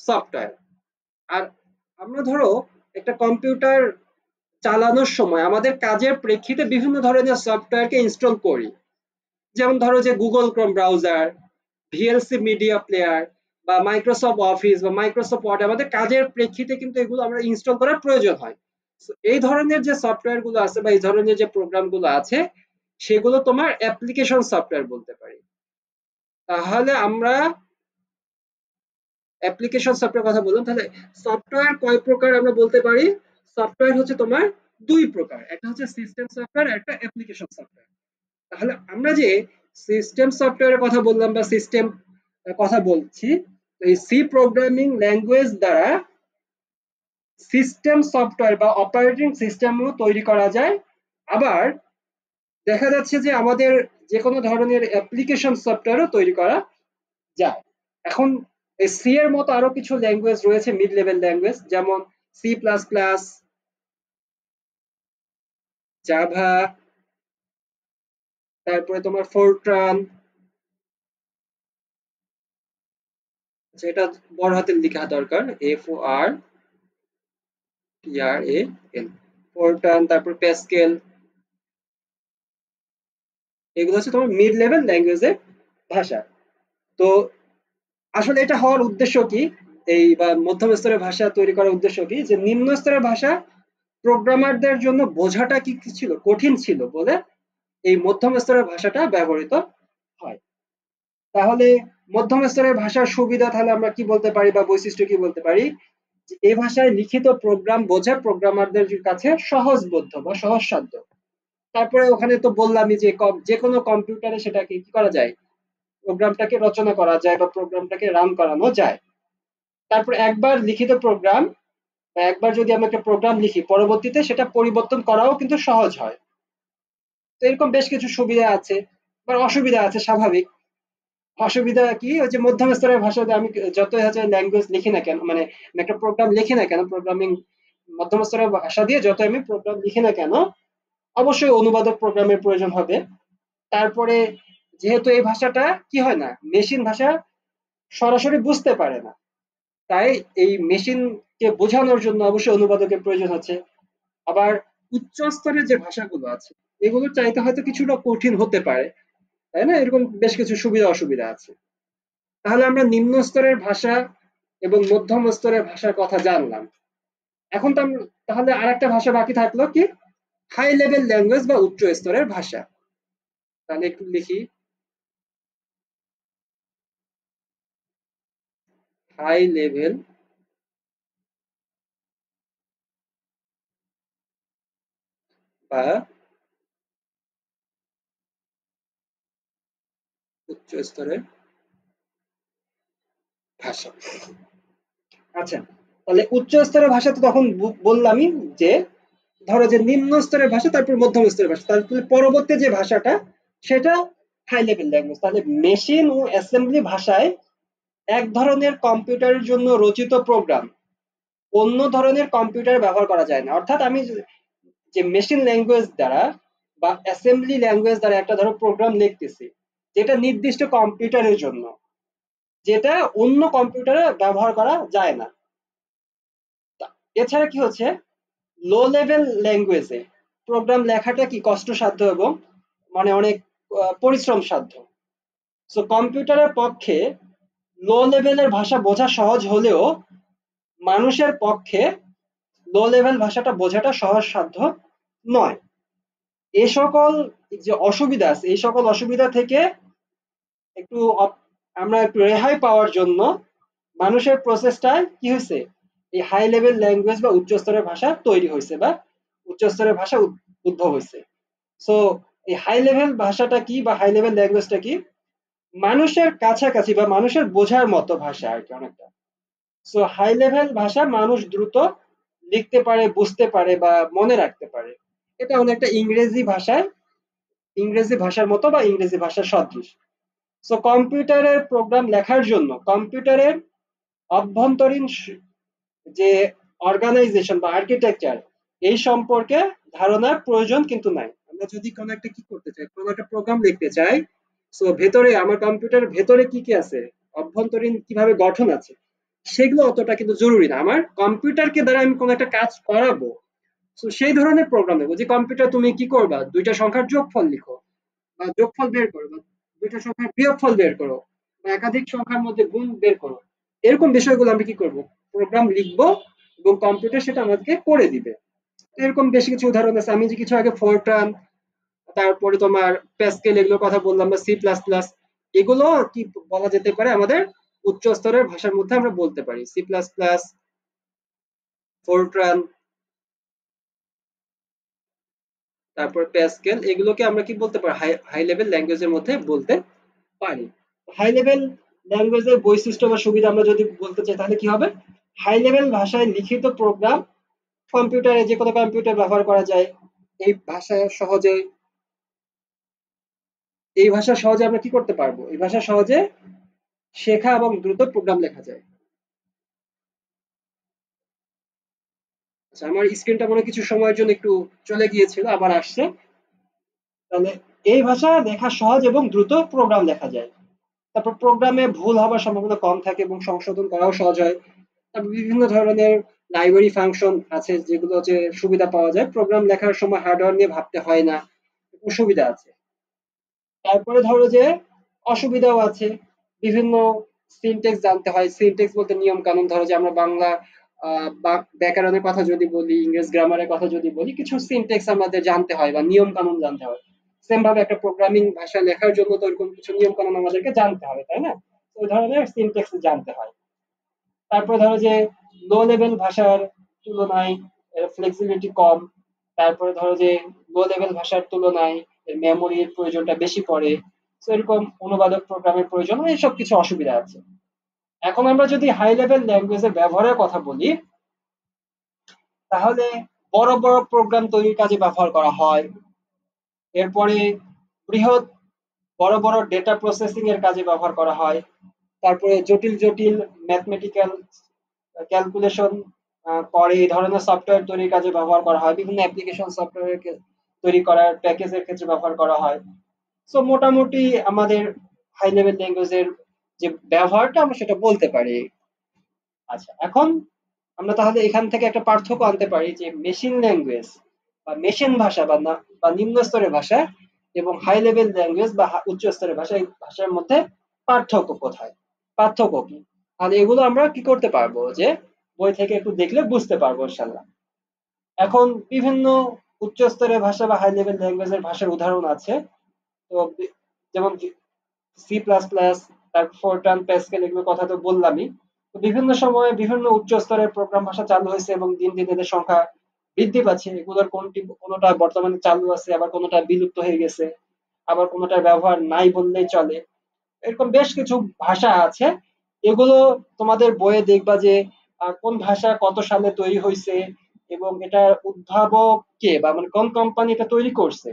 সফটওয়্যার। আর আমরা ধরো একটা কম্পিউটার চালানোর সময় আমাদের কাজের প্রেক্ষিতে বিভিন্ন ধরনের সফটওয়্যারকে ইনস্টল করি। যেমন ধরো যে Google Chrome browser, VLC media player বা মাইক্রোসফট অফিস বা মাইক্রোসফট ওয়ার্ড, আমাদের কাজের প্রেক্ষিতে কিন্তু এগুলো আমরা ইনস্টল করার প্রয়োজন হয়। এই ধরনের যে সফটওয়্যার গুলো আছে বা এই ধরনের যে প্রোগ্রাম গুলো আছে, সেগুলো তোমার অ্যাপ্লিকেশন সফটওয়্যার বলতে পারি। তাহলে আমরা অ্যাপ্লিকেশন সফটওয়্যার কথা বললাম, তাহলে সফটওয়্যার কয় প্রকার আমরা বলতে পারি? সফটওয়্যার হচ্ছে তোমার দুই প্রকার, একটা হচ্ছে সিস্টেম সফটওয়্যার, একটা অ্যাপ্লিকেশন সফটওয়্যার। তাহলে আমরা যে সিস্টেম সফটওয়্যারের কথা বললাম বা সিস্টেম কথা বলছি, এই সি প্রোগ্রামিং ল্যাঙ্গুয়েজ দ্বারা সিস্টেম সফটওয়্যার বা অপারেটিং সিস্টেমও তৈরি করা যায়। আবার দেখা যাচ্ছে যে আমাদের যে কোনো ধরনের অ্যাপ্লিকেশন সফটওয়্যারও তৈরি করা যায়। এখন এই সি এর মতো আরো কিছু ল্যাঙ্গুয়েজ রয়েছে মিড লেভেল ল্যাঙ্গুয়েজ, যেমন সি প্লাস প্লাস, জাভা, তারপরে তোমার ফোরট্রান, যেটা বড় হাতের লেখা দরকার, FORTRAN, ফোরট্রান, তারপর প্যাসকেল, এগুলো হচ্ছে তোমার মিড লেভেল ল্যাঙ্গুয়েজের ভাষা। তো আসলে এটা হওয়ার উদ্দেশ্য কি, এই বা মধ্যম স্তরের ভাষা তৈরি করার উদ্দেশ্য কি, যে নিম্ন স্তরের ভাষা প্রোগ্রামারদের জন্য বোঝাটা কি ছিল, কঠিন ছিল বলে এই মধ্যম স্তরের ভাষাটা ব্যবহৃত হয়। তাহলে মধ্যম স্তরের ভাষার সুবিধা তাহলে আমরা কি বলতে পারি বা বৈশিষ্ট্য কি বলতে পারি, যে এই ভাষায় লিখিত প্রোগ্রাম বোঝা প্রোগ্রামারদের কাছে সহজবোধ্য বা সহজসাধ্য। তারপরে ওখানে তো বললামই যে যে কোনো কম্পিউটারে সেটাকে কি করা যায়, প্রোগ্রামটাকে রচনা করা যায় বা প্রোগ্রামটাকে রান করানো যায়। তারপর একবার লিখিত প্রোগ্রাম বা একবার যদি আমরা একটা প্রোগ্রাম লিখি, পরবর্তীতে সেটা পরিবর্তন করাও কিন্তু সহজ হয়। তো এরকম বেশ কিছু সুবিধা আছে, বা অসুবিধা আছে স্বাভাবিক। অসুবিধা কি, ওই যে মধ্যম স্তরের ভাষাতে আমি যতই হচ্ছে ল্যাঙ্গুয়েজ লিখি না কেন, মানে আমি একটা প্রোগ্রাম লিখি না কেন, প্রোগ্রামিং মধ্যম স্তরের ভাষা দিয়ে যত আমি প্রোগ্রাম লিখি না কেন, অবশ্যই অনুবাদক প্রোগ্রামের প্রয়োজন হবে। তারপরে যেহেতু এই ভাষাটা কি হয় না, মেশিন ভাষা সরাসরি বুঝতে পারে না, তাই এই মেশিনকে বোঝানোর জন্য অবশ্যই অনুবাদকের প্রয়োজন হচ্ছে। আবার উচ্চ স্তরের যে ভাষাগুলো আছে, এগুলো চাইতে হয়তো কিছুটা কঠিন হতে পারে, তাই না? এরকম বেশ কিছু সুবিধা অসুবিধা আছে। তাহলে আমরা নিম্ন স্তরের ভাষা এবং মধ্যম স্তরের ভাষার কথা জানলাম। এখন তো তাহলে আর একটা ভাষা বাকি থাকলো কি, হাই লেভেল ল্যাঙ্গুয়েজ বা উচ্চ স্তরের ভাষা। তাহলে একটু লিখি, হাই লেভেল বা উচ্চ স্তরের ভাষা। আচ্ছা, তাহলে উচ্চ স্তরের ভাষা তো তখন বললামই যে, ধরো যে নিম্ন স্তরের ভাষা তারপর মধ্যম স্তরের ভাষা, তারপরে পরবর্তী যে ভাষাটা সেটা হাই লেভেল ল্যাঙ্গুয়েজ। তাহলে মেশিন ও অ্যাসেম্বলি ভাষায় এক ধরনের কম্পিউটারের জন্য রচিত প্রোগ্রাম অন্য ধরনের কম্পিউটার ব্যবহার করা যায় না। অর্থাৎ আমি যে মেশিন ল্যাঙ্গুয়েজ দ্বারা বা অ্যাসেম্বলি ল্যাঙ্গুয়েজ দ্বারা একটা ধরো প্রোগ্রাম লিখতেছি, যেটা নির্দিষ্ট কম্পিউটারের জন্য, যেটা অন্য কম্পিউটারে ব্যবহার করা যায় না। এছাড়া কি হচ্ছে, লো লেভেল ল্যাঙ্গুয়েজে প্রোগ্রাম লেখাটা কি কষ্টসাধ্য এবং মানে অনেক পরিশ্রম সাধ্য। সো কম্পিউটারের পক্ষে লো লেভেলের ভাষা বোঝা সহজ হলেও মানুষের পক্ষে লো লেভেল ভাষাটা বোঝাটা সহজসাধ্য নয়। এই সকল যে অসুবিধা আছে, এই সকল অসুবিধা থেকে একটু আমরা একটু রেহাই পাওয়ার জন্য মানুষের প্রচেষ্টায় কি হয়েছে, এই হাই লেভেল ল্যাঙ্গুয়েজ বা উচ্চ স্তরের ভাষা তৈরি হয়েছে বা উচ্চ স্তরের ভাষা উদ্ভব হয়েছে। সো এই হাই লেভেল ভাষাটা কি বা হাই লেভেল ল্যাঙ্গুয়েজটা কি, মানুষের কাছাকাছি বা মানুষের বোঝার মতো ভাষা আর কি অনেকটা। সো হাই লেভেল ভাষা মানুষ দ্রুত লিখতে পারে, বুঝতে পারে বা মনে রাখতে পারে। এটা অনেকটা ইংরেজি ভাষার মতো বা ইংরেজি ভাষার সদৃশ। সো কম্পিউটারের প্রোগ্রাম লেখার জন্য কম্পিউটারের অভ্যন্তরীণ যে অর্গানাইজেশন বা আর্কিটেকচার, এই সম্পর্কে ধারণার প্রয়োজন কিন্তু নাই। আমরা যদি কোনো একটা কি করতে চাই, কোনো একটা প্রোগ্রাম লিখতে চাই, সো ভেতরে আমার কম্পিউটারের ভেতরে কি কি আছে, অভ্যন্তরীণ কিভাবে গঠন আছে, সেগুলো অতটা কিন্তু জরুরি না। আমার কম্পিউটারকে দ্বারা আমি কোনো একটা কাজ করাবো, তো সেই ধরনের প্রোগ্রাম দেবো। যে কম্পিউটার তুমি কি করবা, দুইটা সংখ্যার যোগফল লিখো বা যোগফল বের করো, বা দুইটা সংখ্যার বিয়োগফল বের করো, বা একাধিক সংখ্যার মধ্যে গুণ বের করো, এরকম বিষয়গুলো আমি কি করব, প্রোগ্রাম লিখবো এবং কম্পিউটার সেটা আমাদেরকে করে দিবে। এরকম বেশ কিছু উদাহরণ আছে। আমি যে কিছু আগে ফোরট্রান, তারপরে তোমার প্যাসকেল এগুলোর কথা বললাম, বা সি প্লাস প্লাস, এগুলো কি বলা যেতে পারে আমাদের উচ্চ স্তরের ভাষার মধ্যে আমরা বলতে পারি। সি প্লাস প্লাস, ফোরট্রান, তারপর প্যাসকেল, এগুলোকে আমরা কি বলতে পারি, হাই হাই লেভেল ল্যাঙ্গুয়েজের মধ্যে বলতে পারি। হাই লেভেল ল্যাঙ্গুয়েজের বৈশিষ্ট্য বা সুবিধা আমরা যদি বলতে চাই, তাহলে কি হবে, হাই লেভেল ভাষায় লিখিত প্রোগ্রাম কম্পিউটারে যে কোনো কম্পিউটার ব্যবহার করা যায়। এই ভাষা সহজে এই ভাষা সহজে আমরা কি করতে পারবো, এই ভাষা সহজে শেখা এবং দ্রুত প্রোগ্রাম লেখা যায়। আচ্ছা, আমার স্ক্রিনটা মনে হয় কিছু সময়ের জন্য একটু চলে গিয়েছিল, আবার আসছে। তাহলে এই ভাষা লেখা সহজ এবং দ্রুত প্রোগ্রাম লেখা যায়। তারপর প্রোগ্রামে ভুল হওয়ার সম্ভাবনা কম থাকে এবং সংশোধন করাও সহজ হয়। তারপর বিভিন্ন ধরনের লাইব্রেরি ফাংশন আছে যেগুলো হচ্ছে সুবিধা পাওয়া যায়, প্রোগ্রাম লেখার সময় হার্ডওয়্যার নিয়ে ভাবতে হয় না, সুবিধা আছে। তারপরে ধরো যে অসুবিধাও আছে, বিভিন্ন সিনটেক্স জানতে হয়। সিনটেক্স বলতে নিয়ম কানুন, ধরো যে আমরা বাংলা ব্যাকরণের কথা যদি বলি, ইংরেজ গ্রামারের কথা যদি বলি, কিছু সিনটেক্স আমাদের জানতে হয় বা নিয়ম কানুন জানতে হয়। সেম ভাবে একটা প্রোগ্রামিং ভাষা লেখার জন্য তো এরকম কিছু নিয়ম কানুন আমাদেরকে জানতে হবে, তাই না? তো ওই ধরনের সিনটেক্স জানতে হয়। তারপরে ধরো যে লো লেভেল ভাষার তুলনায় ফ্লেক্সিবিলিটি কম। তারপরে ধরো যে লো লেভেল ভাষার তুলনায় মেমোরির প্রয়োজনটা বেশি পড়ে। তো এরকম অনুবাদক প্রোগ্রামের প্রয়োজন হয়, এইসব কিছু অসুবিধা আছে। এখন আমরা যদি হাই লেভেল ল্যাঙ্গুয়েজের ব্যবহারের কথা বলি, তাহলে বড় বড় প্রোগ্রাম তৈরির কাজে ব্যবহার করা হয়। এরপরে বৃহৎ বড় বড় ডেটা প্রসেসিং এর কাজে ব্যবহার করা হয়। তারপরে জটিল জটিল ম্যাথমেটিক্যাল ক্যালকুলেশন করে এই ধরনের সফটওয়্যার তৈরির কাজে ব্যবহার করা হয়। বিভিন্ন অ্যাপ্লিকেশন সফটওয়্যার তৈরি করার প্যাকেজের ক্ষেত্রে ব্যবহার করা হয়। সো মোটামুটি আমাদের হাই লেভেল ল্যাঙ্গুয়েজের যে ব্যবহারটা আমরা সেটা বলতে পারি। আচ্ছা, এখন আমরা তাহলে এখান থেকে একটা পার্থক্য আনতে পারি যে মেশিন ল্যাঙ্গুয়েজ বা মেশিন ভাষা বা নিম্ন স্তরের ভাষা এবং হাই লেভেল ল্যাঙ্গুয়েজ বা উচ্চ স্তরের ভাষা, এই ভাষার মধ্যে পার্থক্য কোথায়, পার্থক্য কি? তাহলে এগুলো আমরা কি করতে পারবো যে বই থেকে একটু দেখলে বুঝতে পারবো ইনশাল্লাহ। এখন বিভিন্ন উচ্চ স্তরের ভাষা বা হাই লেভেল ল্যাঙ্গুয়েজের ভাষার উদাহরণ আছে। তো যেমন সি প্লাস প্লাস, তারপর ফোরট্রান, প্যাসকেল, এগুলোর কথা তো বললামই। তো বিভিন্ন সময়ে বিভিন্ন উচ্চ স্তরের প্রোগ্রাম ভাষা চালু হয়েছে এবং দিন দিন এদের সংখ্যা বৃদ্ধি পাচ্ছে। এগুলোর কোনোটা বর্তমানে চালু আছে, আবার কোনোটা বিলুপ্ত হয়ে গেছে, আবার কোনোটার ব্যবহার নাই বললেই চলে। এরকম বেশ কিছু ভাষা আছে। এগুলো তোমাদের বইয়ে দেখবা যে কোন ভাষা কত সালে তৈরি হয়েছে এবং এটার উদ্ভাবক কে, বা মানে কোন কোম্পানি এটা তৈরি করছে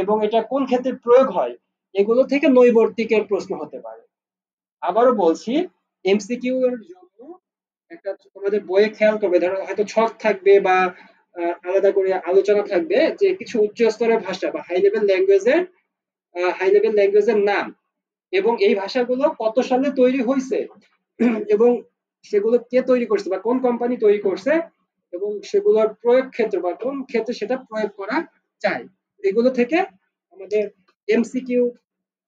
এবং এটা কোন ক্ষেত্রে প্রয়োগ হয়, এগুলো থেকে নৈবর্তিকের প্রশ্ন হতে পারে। আবারও বলছি, এমসিকিউ এর জন্য একটা তোমাদের বইয়ে খেয়াল করবে, ধরো হয়তো ছক থাকবে বা আলাদা করে আলোচনা থাকবে যে কিছু উচ্চ স্তরের ভাষা বা হাই লেভেল ল্যাঙ্গুয়েজের নাম এবং এই ভাষাগুলো কত সালে তৈরি হয়েছে এবং সেগুলো কে তৈরি করছে বা কোন কোম্পানি তৈরি করছে এবং সেগুলোর প্রয়োগ ক্ষেত্র বা কোন ক্ষেত্রে সেটা প্রয়োগ করা যায়, এগুলো থেকে আমাদের এমসিকিউ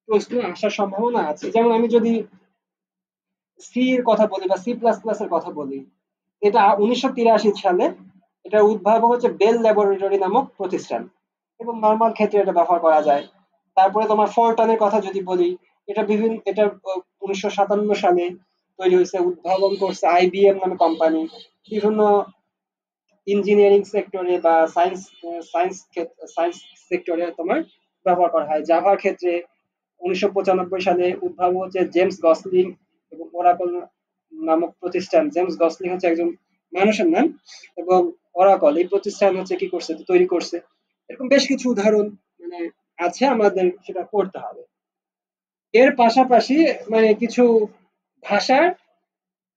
প্রশ্ন আসার সম্ভাবনা আছে। যেমন আমি যদি সি এর কথা বলি বা সি প্লাস প্লাস এর কথা বলি, এটা 1983 সালে, এটার উদ্ভাবক হচ্ছে বেল ল্যাবরেটরি নামক প্রতিষ্ঠান এবং নর্মাল ক্ষেত্রে এটা ব্যবহার করা যায়। তারপরে তোমার ফোরটনের কথা যদি বলি, এটা 1957 সালে তৈরি হয়েছে, উদ্ভাবন করছে আইবিএম নামে কোম্পানি। বিভিন্ন ইঞ্জিনিয়ারিং সেক্টরে বা সায়েন্স সায়েন্স সেক্টরে তোমার ব্যবহার করা হয়। জাভার ক্ষেত্রে 1995 সালে উদ্ভাবক হচ্ছে জেমস গসলিং এবং ওরাকল নামক প্রতিষ্ঠান। জেমস গসলিং হচ্ছে একজন মানুষের নাম এবং ওরাকল এই প্রতিষ্ঠান হচ্ছে কি করছে, তৈরি করছে। এরকম বেশ কিছু উদাহরণ মানে আছে, আমাদের সেটা পড়তে হবে। এর পাশাপাশি মানে কিছু ভাষার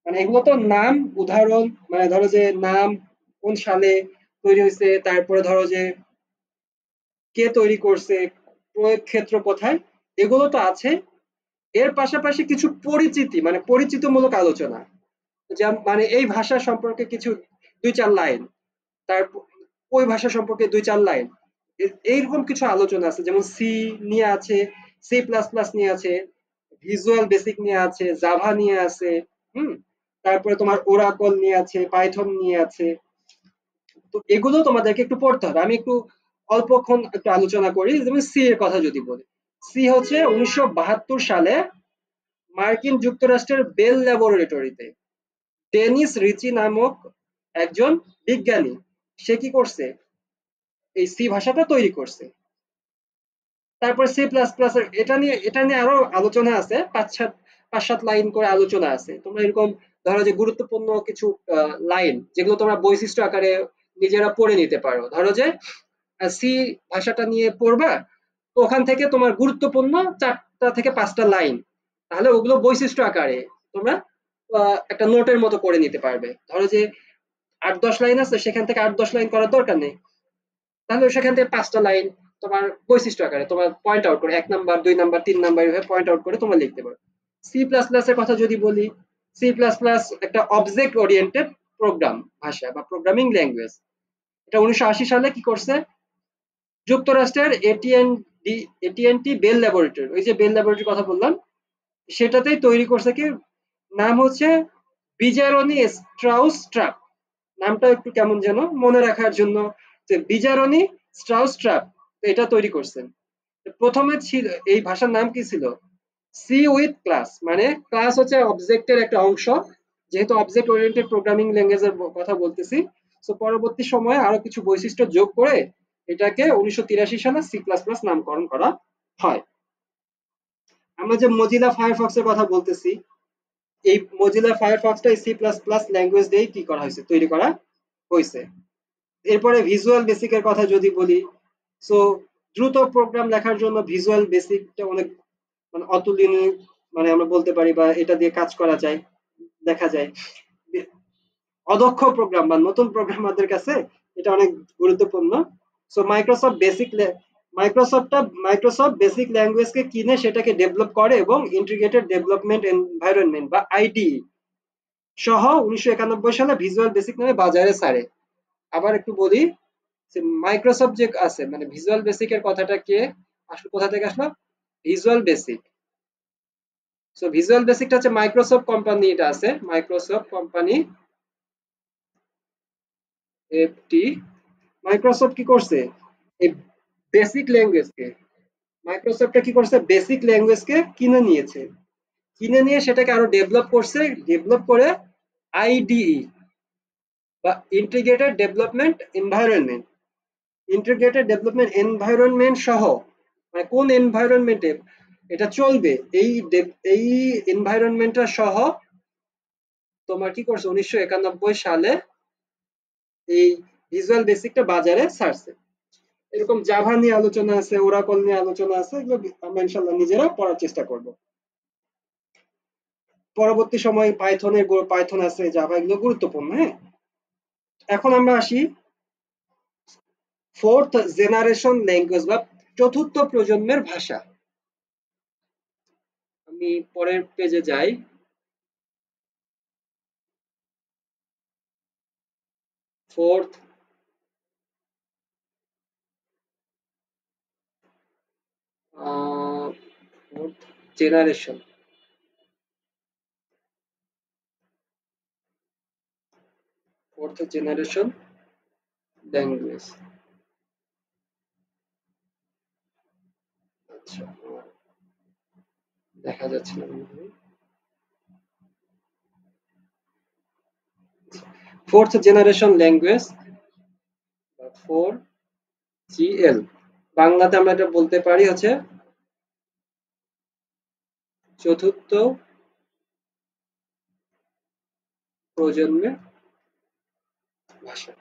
মানে এগুলো তো নাম, উদাহরণ, মানে ধরো যে নাম কোন সালে তৈরি হয়েছে, তারপরে ধরো যে কে তৈরি করছে, প্রয়োগ ক্ষেত্র কোথায়, এগুলো তো আছে। এর পাশাপাশি কিছু পরিচিতি মানে পরিচিতিমূলক আলোচনা, যা মানে এই ভাষা সম্পর্কে কিছু ২-৪ লাইন, তার ওই ভাষা সম্পর্কে ২-৪ লাইন, এইরকম কিছু আলোচনা আছে। যেমন সি নিয়ে আছে, সি প্লাস প্লাস নিয়ে আছে, ভিজুয়াল বেসিক নিয়ে আছে, জাভা নিয়ে আছে, হুম, তারপরে তোমার ওরাকল নিয়ে আছে, পাইথন নিয়ে আছে। তো এগুলো তোমাদেরকে একটু পড়তে হবে। আমি একটু অল্পক্ষণ একটু আলোচনা করি। যেমন সি এর কথা যদি বলি, সি হচ্ছে 1972 সালে মার্কিন যুক্তরাষ্ট্রের বেল ল্যাবরেটরিতে ডেনিস রিচি নামক একজন বিজ্ঞানী, সে কি করছে, এই সি ভাষাটা তৈরি করছে। তারপর সি প্লাস প্লাস, এটা নিয়ে আরো আলোচনা আছে, ৫-৭ লাইন করে আলোচনা আছে। তোমরা এরকম ধরো যে গুরুত্বপূর্ণ কিছু লাইন যেগুলো তোমরা বৈশিষ্ট্য আকারে নিজেরা পড়ে নিতে পারো। ধরো যে সি ভাষাটা নিয়ে পড়বা, তো ওখান থেকে তোমার গুরুত্বপূর্ণ ৪-৫টা লাইন, তাহলে ওগুলো বৈশিষ্ট্য আকারে তোমরা একটা নোটের মতো করে নিতে পারবে। ধরো যে ৮-১০ লাইন আছে, সেখান থেকে ৮-১০ লাইন করার দরকার নেই, তাহলে সেখান থেকে ৫টা লাইন তোমার বৈশিষ্ট্য আকারে তোমার পয়েন্ট আউট করে ১ নাম্বার, ২ নাম্বার, ৩ নাম্বার এভাবে পয়েন্ট আউট করে তোমরা লিখতে পারো। সি প্লাস প্লাস এর কথা যদি বলি, সি প্লাস প্লাস একটা অবজেক্ট ওরিয়েন্টেড প্রোগ্রাম ভাষা বা প্রোগ্রামিং ল্যাঙ্গুয়েজ। এটা ১৯৮০ সালে কি করছে, যুক্তরাষ্ট্রের এটিএনটি বেল ল্যাবরেটরি, ওই যে বেল ল্যাবরেটরির কথা বললাম, সেটাতেই তৈরি করছে কি, নাম হচ্ছে বিজারনি স্ট্রাউস ট্রাপ। নামটা একটু কেমন যেন, মনে রাখার জন্য, যে বিজারনি স্ট্রাউস ট্রাপ এটা তৈরি করছেন। প্রথমে ছিল এই ভাষার নাম কি ছিল, সি উইথ ক্লাস, মানে ক্লাস হচ্ছে অবজেক্টের একটা অংশ, যেহেতু অবজেক্ট ওরিয়েন্টেড প্রোগ্রামিং ল্যাঙ্গুয়েজের কথা বলতেছি। তো পরবর্তী সময়ে আরো কিছু বৈশিষ্ট্য যোগ করে এটাকে 1983 সালে সি প্লাস প্লাস নামকরণ করা হয়। আমরা যে মজিলা ফায়ারফক্স এর কথা বলতেছি, এই মজিলা ফায়ারফক্সটা সি প্লাস প্লাস ল্যাঙ্গুয়েজ দিয়েই কি করা হয়েছে, তৈরি করা হয়েছে। এরপরে ভিজুয়াল বেসিকের কথা যদি বলি, সো দ্রুত প্রোগ্রাম লেখার জন্য ভিজুয়াল বেসিকটা অনেক মানে অতুলনীয়, মানে আমরা বলতে পারি, বা এটা দিয়ে কাজ করা যায়, দেখা যায়। অদক্ষ প্রোগ্রাম বা নতুন প্রোগ্রামারদের কাছে এটা অনেক গুরুত্বপূর্ণ। সো মাইক্রোসফট বেসিক ল্যাঙ্গুয়েজকে কিনে সেটাকে ডেভেলপ করে এবং ইন্টিগ্রেটেড ডেভেলপমেন্ট এনভায়রনমেন্ট বা আইডিই সহ 1991 সালে ভিজুয়াল বেসিক নামে বাজারে ছাড়ে। আবার একটু বলি, মাইক্রোসফট যে আছে, মানে ভিজুয়াল বেসিকের কথাটা কে আসলে কোথা থেকে আসলো, ভিজুয়াল বেসিক। সো ভিজুয়াল বেসিকটা হচ্ছে মাইক্রোসফট কোম্পানি, এটা আছে মাইক্রোসফট কোম্পানি এফটি। মাইক্রোসফট কি করছে, এই বেসিক ল্যাঙ্গুয়েজকে, মাইক্রোসফটটা কি করছে, বেসিক ল্যাঙ্গুয়েজকে কিনে নিয়েছে, কিনে নিয়ে সেটাকে আরো ডেভেলপ করছে, ডেভেলপ করে আইডিই বা integrated development environment, integrated development environment সহ, মানে কোন এনভায়রনমেন্টে এটা চলবে, এই এনভায়রনমেন্টটা সহ তোমার কি করছে 1991 সালে এই ভিজুয়াল বেসিকটা বাজারে ছাড়ছে। এরকম জাভা নিয়ে আলোচনা আছে, ওরাকল নিয়ে আলোচনা আছে, এগুলো আমরা ইনশাল্লাহ নিজেরা পড়ার চেষ্টা করব। পরবর্তী সময় পাইথন আছে, জাভা, এগুলো গুরুত্বপূর্ণ। হ্যাঁ, এখন আমরা আসি ফোর্থ জেনারেশন ল্যাঙ্গুয়েজ বা চতুর্থ প্রজন্মের ভাষা। আমি পরের পেজে যাই। Fourth fourth generation, fourth generation language. আচ্ছা, দেখা যাচ্ছে না মনে হয়। ফোর্থ জেনারেশন ল্যাঙ্গুয়েজ বা 4GL, বাংলাতে আমরা এটা বলতে পারি হচ্ছে চতুর্থ প্রজন্মের ভাষা।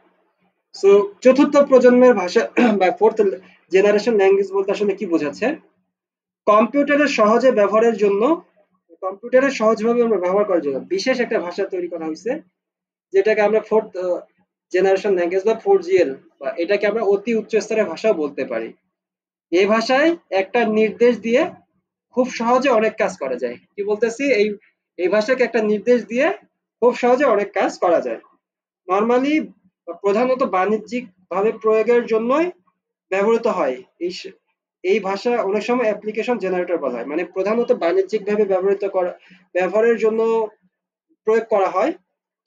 সো চতুর্থ প্রজন্মের ভাষা বা ফোর্থ জেনারেশন ল্যাঙ্গুয়েজ বলতে আসলে কি বোঝাচ্ছে, কম্পিউটারের সহজে ব্যবহারের জন্য, কম্পিউটারের সহজভাবে আমরা ব্যবহার করার জন্য বিশেষ একটা ভাষা তৈরি করা হয়েছে, যেটাকে আমরা ফোর্থ জেনারেশন ল্যাঙ্গুয়েজ বা 4GL, বা এটাকে আমরা অতি উচ্চ স্তরের ভাষাও বলতে পারি। এই ভাষায় একটা নির্দেশ দিয়ে খুব সহজে অনেক কাজ করা যায়। কি বলতেছি, এই ভাষাকে একটা নির্দেশ দিয়ে খুব সহজে অনেক কাজ করা যায়। নরমালি প্রধানত বাণিজ্যিক ভাবে প্রয়োগের জন্যই ব্যবহৃত হয়। এই ভাষা অনেক সময় অ্যাপ্লিকেশন জেনারেটর বলা হয়, মানে প্রধানত বাণিজ্যিক ভাবে ব্যবহারের জন্য প্রয়োগ করা হয়।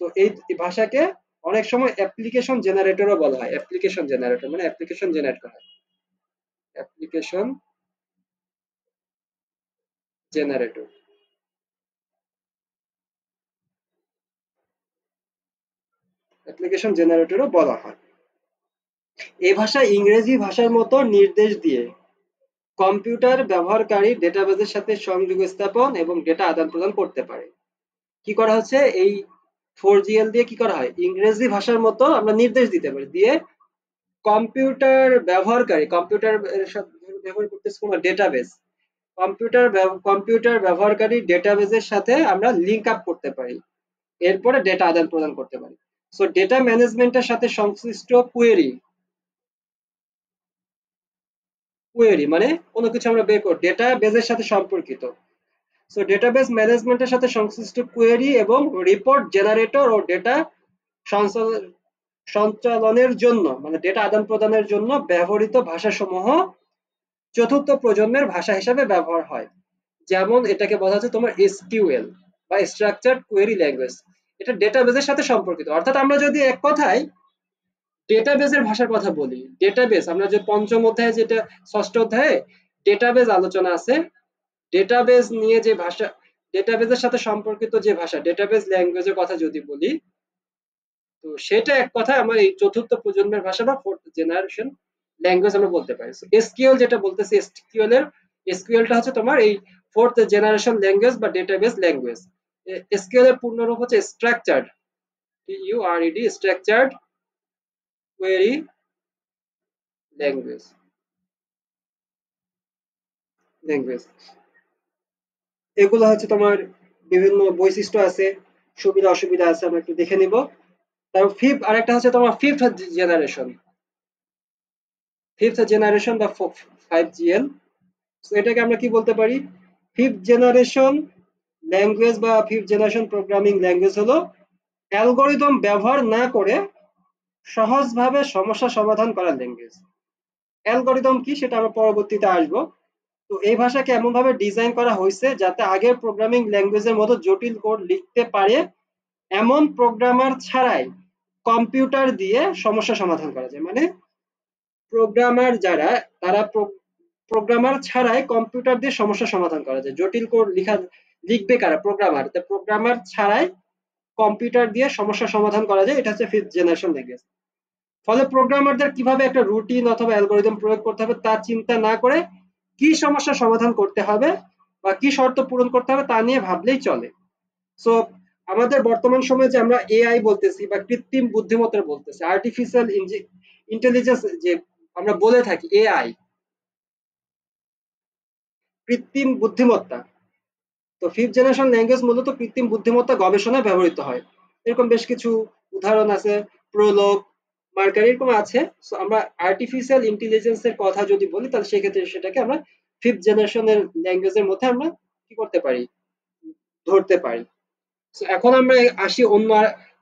তো এই ভাষাকে অনেক সময় অ্যাপ্লিকেশন জেনারেটরও বলা হয়। অ্যাপ্লিকেশন জেনারেটর মানে অ্যাপ্লিকেশন জেনারেট করা হয়, অ্যাপ্লিকেশন জেনারেটর, অ্যাপ্লিকেশন জেনারেটরও বলা হয়। এই ভাষা ইংরেজি ভাষার মতো নির্দেশ দিয়ে কম্পিউটার ব্যবহারকারী ডেটাবেসের সাথে সংযোগ স্থাপন এবং ডেটা আদান প্রদান করতে পারে। কি করা হচ্ছে, এই 4GL দিয়ে কি করা হয়, ইংরেজি ভাষার মতো আমরা নির্দেশ দিতে পারি, দিয়ে কম্পিউটার ব্যবহার করতেছে কোনো ডেটাবেস, কম্পিউটার ব্যবহারকারী ডেটাবেসের সাথে আমরা লিঙ্ক আপ করতে পারি, এরপরে ডেটা আদান প্রদান করতে পারি। সো ডেটা ম্যানেজমেন্টের সাথে সংশ্লিষ্ট কোয়েরি মানে কোনো কিছু আমরা বের করি, ডেটা বেসের সাথে সম্পর্কিত। সো ডেটাবেস ম্যানেজমেন্টের সাথে সংশ্লিষ্ট কোয়েরি এবং রিপোর্ট জেনারেটর ও ডেটা সঞ্চালনের জন্য, মানে ডেটা আদান প্রদানের জন্য ব্যবহৃত ভাষাসমূহ চতুর্থ প্রজন্মের ভাষা হিসাবে ব্যবহার হয়। যেমন এটাকে বলা হচ্ছে তোমার এসকিউএল বা স্ট্রাকচারড কোয়েরি ল্যাঙ্গুয়েজ। এটা ডেটাবেসের সাথে সম্পর্কিত। অর্থাৎ আমরা যদি এক কথায় ডেটাবেসের ভাষার কথা বলি, ডেটাবেস আমরা যে পঞ্চম অধ্যায়ে যেটা ষষ্ঠ অধ্যায়ে ডেটাবেস আলোচনা আছে, ডেটাবেস নিয়ে যে ভাষা, ডেটাবেসের সাথে সম্পর্কিত যে ভাষা, ডেটাবেস ল্যাঙ্গুয়েজের কথা যদি বলি, তো সেটা এক কথায় আমার এই চতুর্থ প্রজন্মের ভাষা বা ফোর্থ জেনারেশন ল্যাঙ্গুয়েজ আমরা বলতে পারি। এসকিউএল যেটা বলতেছি, এসকিউএলটা হচ্ছে তোমার এই ফোর্থ জেনারেশন ল্যাঙ্গুয়েজ বা ডেটাবেস ল্যাঙ্গুয়েজ। এসকিউএল এর পূর্ণ রূপ হচ্ছে structured, T U R E D, structured query language. Language এগুলো হচ্ছে তোমার বিভিন্ন বৈশিষ্ট্য আছে, সুবিধা অসুবিধা আছে, আমরা একটু দেখে নিব। তারপর ফিফথ, আরেকটা হচ্ছে তোমার ফিফথ জেনারেশন, ফিফথ জেনারেশন বা 5GL। তো এটাকে আমরা কি বলতে পারি? ফিফথ জেনারেশন ল্যাঙ্গুয়েজ বা ফিফথ জেনারেশন প্রোগ্রামিং ল্যাঙ্গুয়েজ হলো অ্যালগরিদম ব্যবহার না করে সহজভাবে সমস্যা সমাধান করার ল্যাঙ্গুয়েজ। অ্যালগরিদম কি সেটা আমরা পরবর্তীতে আসবো। তো এই ভাষাকে এমনভাবে ডিজাইন করা হয়েছে যাতে আগের প্রোগ্রামিং ল্যাঙ্গুয়েজের মতো জটিল কোড লিখতে পারে এমন প্রোগ্রামার ছাড়াই কম্পিউটার দিয়ে সমস্যা সমাধান করা যায়। মানে প্রোগ্রামার যারা, তারা প্রোগ্রামার ছাড়াই কম্পিউটার দিয়ে সমস্যা সমাধান করা যায়। জটিল কোড লিখবে কারা? প্রোগ্রামার। তো প্রোগ্রামার ছাড়াই কম্পিউটার দিয়ে সমস্যা সমাধান করা যায়, এটা হচ্ছে ফিফথ জেনারেশন ল্যাঙ্গুয়েজ। ফলে প্রোগ্রামারদের কিভাবে একটা রুটিন অথবা অ্যালগরিদম প্রয়োগ করতে হবে তা চিন্তা না করে কি সমস্যা সমাধান করতে হবে বা কি শর্ত পূরণ করতে হবে তা নিয়ে ভাবলেই চলে। সো আমাদের বর্তমান সময়ে যে আমরা এআই বলতেছি বা কৃত্রিম বুদ্ধিমত্তা বলতেছি, আর্টিফিশিয়াল ইন্টেলিজেন্স যে আমরা বলে থাকি, এআই, কৃত্রিম বুদ্ধিমত্তা। তো ফিফথ জেনারেশন ল্যাঙ্গুয়েজ মূলত কৃত্রিম বুদ্ধিমত্তা গবেষণায় ব্যবহৃত হয়। এরকম বেশ কিছু উদাহরণ আছে, প্রোলগ, মার্কার, এরকম আছে। সো আমরা আর্টিফিশিয়াল ইন্টেলিজেন্সের কথা যদি বলি তাহলে সেক্ষেত্রে সেটাকে আমরা ফিফথ জেনারেশনের ল্যাঙ্গুয়েজের মধ্যে আমরা কি করতে পারি, ধরতে পারি। সো এখন আমরা আসি অন্য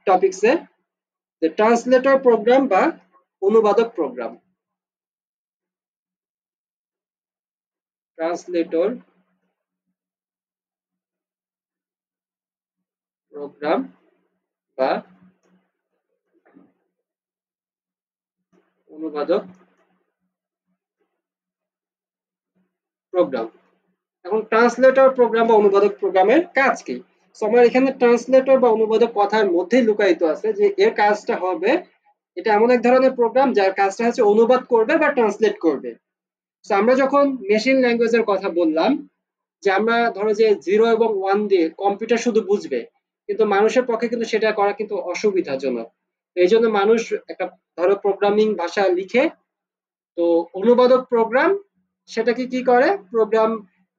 টপিকসে, যে ট্রান্সলেটর প্রোগ্রাম বা অনুবাদক প্রোগ্রাম। ট্রান্সলেটর প্রোগ্রাম বা অনুবাদক প্রোগ্রাম। এখন ট্রান্সলেটর প্রোগ্রাম বা অনুবাদক প্রোগ্রামের কাজ কি? সো আমার এখানে ট্রান্সলেটর বা অনুবাদক কথার মধ্যেই লুকায়িত আছে যে এর কাজটা হবে, এটা এমন এক ধরনের প্রোগ্রাম যার কাজটা হচ্ছে অনুবাদ করবে বা ট্রান্সলেট করবে। সো আমরা যখন মেশিন ল্যাঙ্গুয়েজের কথা বললাম, যে আমরা ধরো যে 0 এবং 1 দিয়ে কম্পিউটার শুধু বুঝবে, কিন্তু মানুষের পক্ষে কিন্তু সেটা করা কিন্তু অসুবিধাজনক। এই জন্য মানুষ একটা ধরো প্রোগ্রামিং ভাষা লিখে, তো অনুবাদক প্রোগ্রাম সেটাকে কি করে, প্রোগ্রাম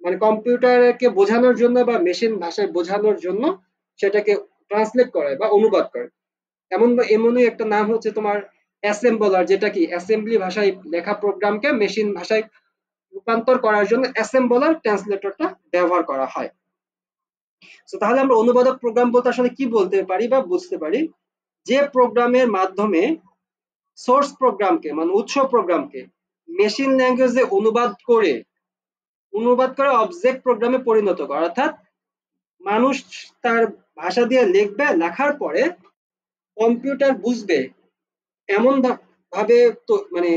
মানে কম্পিউটারকে বোঝানোর জন্য বা মেশিন ভাষায় বোঝানোর জন্য সেটাকে ট্রান্সলেট করে বা অনুবাদ করে। এমনই একটা নাম হচ্ছে তোমার অ্যাসেম্বলার, যেটা কি অ্যাসেম্বলি ভাষায় লেখা প্রোগ্রামকে মেশিন ভাষায় রূপান্তর করার জন্য অ্যাসেম্বলার ট্রান্সলেটরটা ব্যবহার করা হয়। তো তাহলে আমরা অনুবাদক প্রোগ্রাম বলতে আসলে কি বলতে পারি বা বুঝতে পারি? যে প্রোগ্রামের মাধ্যমে সোর্স প্রোগ্রামকে মানে উৎস প্রোগ্রামকে মেশিন ল্যাঙ্গুয়েজে অনুবাদ করে অবজেক্ট প্রোগ্রামে পরিণত করা। অর্থাৎ মানুষ তার ভাষা দিয়ে লিখবে, লেখার পরে কম্পিউটার বুঝবে এমন ভাবে তো মানে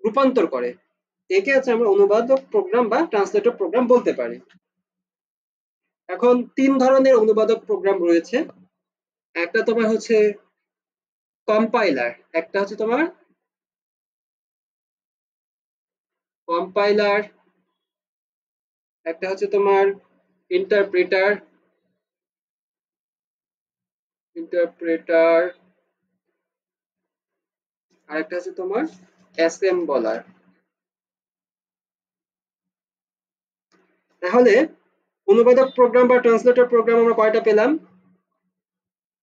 রূপান্তর করে, একে হচ্ছে আমরা অনুবাদক প্রোগ্রাম বা ট্রান্সলেটর প্রোগ্রাম বলতে পারি। এখন তিন ধরনের অনুবাদক প্রোগ্রাম রয়েছে। একটা তোমার হচ্ছে কম্পাইলার, একটা হচ্ছে তোমার কম্পাইলার, একটা হচ্ছে তোমার ইন্টারপ্রেটার, ইন্টারপ্রেটার আর একটা হচ্ছে তোমার অ্যাসেম্বলার। তাহলে অনুবাদক প্রোগ্রাম বা ট্রান্সলেটর প্রোগ্রাম আমরা কয়টা পেলাম?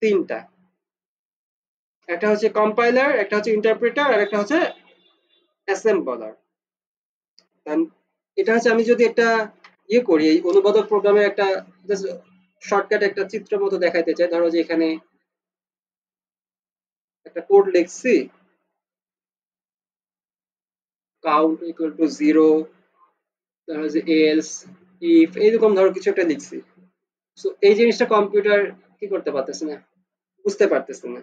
তিনটা। একটা হচ্ছে কম্পাইলার, একটা হচ্ছে ইন্টারপ্রেটার আর একটা হচ্ছে অ্যাসেম্বলার। এটা হচ্ছে আমি যদি একটা করি, এই অনুবাদক প্রোগ্রামের একটা শর্টকাট একটা চিত্র মতো দেখাইতে চাই। ধরো যে এখানে একটা কোড লিখছি, count equal to 0, ধরো যে এলস, ইফ, এইরকম ধরো কিছু একটা লিখছি। সো এই জিনিসটা কম্পিউটার কি করতে পারতেছে না, বুঝতে পারতেছে না।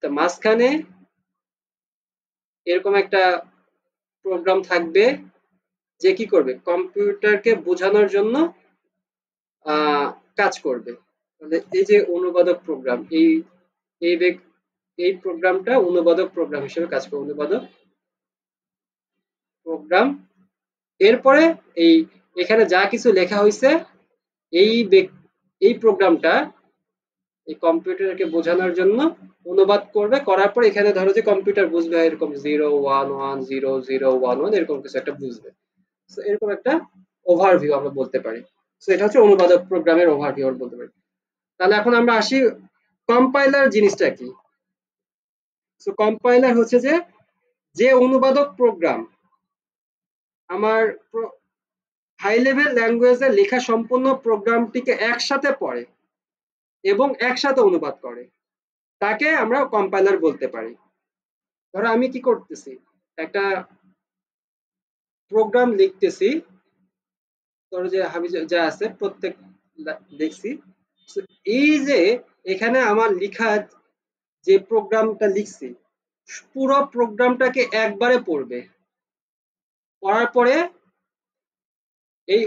তো মাঝখানে এরকম একটা প্রোগ্রাম থাকবে যে কি করবে, কম্পিউটারকে বোঝানোর জন্য আহ, কাজ করবে। তাহলে এই যে অনুবাদক প্রোগ্রাম, এই এই প্রোগ্রামটা অনুবাদক প্রোগ্রাম হিসেবে কাজ করে, অনুবাদক প্রোগ্রাম। এরপরে এই এখানে যা কিছু লেখা হয়েছে এই এই প্রোগ্রামটা এই কম্পিউটারকে বোঝানোর জন্য অনুবাদ করবে, করার পর এখানে ধরো যে কম্পিউটার বুঝবে এরকম 0110011 এরকম কিছু একটা বুঝবে। তো এরকম একটা ওভারভিউ আমরা বলতে পারি। তো এটা হচ্ছে অনুবাদক প্রোগ্রামের ওভারভিউ আমরা বলতে পারি। তাহলে এখন আমরা আসি কম্পাইলার জিনিসটা কি। তো কম্পাইলার হচ্ছে যে যে অনুবাদক প্রোগ্রাম আমার হাই লেভেল ল্যাঙ্গুয়েজে লেখা সম্পূর্ণ প্রোগ্রামটিকে একসাথে পড়ে এবং একসাথে অনুবাদ করে, তাকে আমরা কম্পাইলার বলতে পারি। ধরো আমি কি করতেছি, একটা প্রোগ্রাম লিখতেছি, ধরো যে আমি যা আছে প্রত্যেক লিখছি। So, এই যে এখানে আমার লিখা যে প্রোগ্রামটা লিখছি পুরো প্রোগ্রামটাকে একবারে পড়বে, পড়ার পরে এই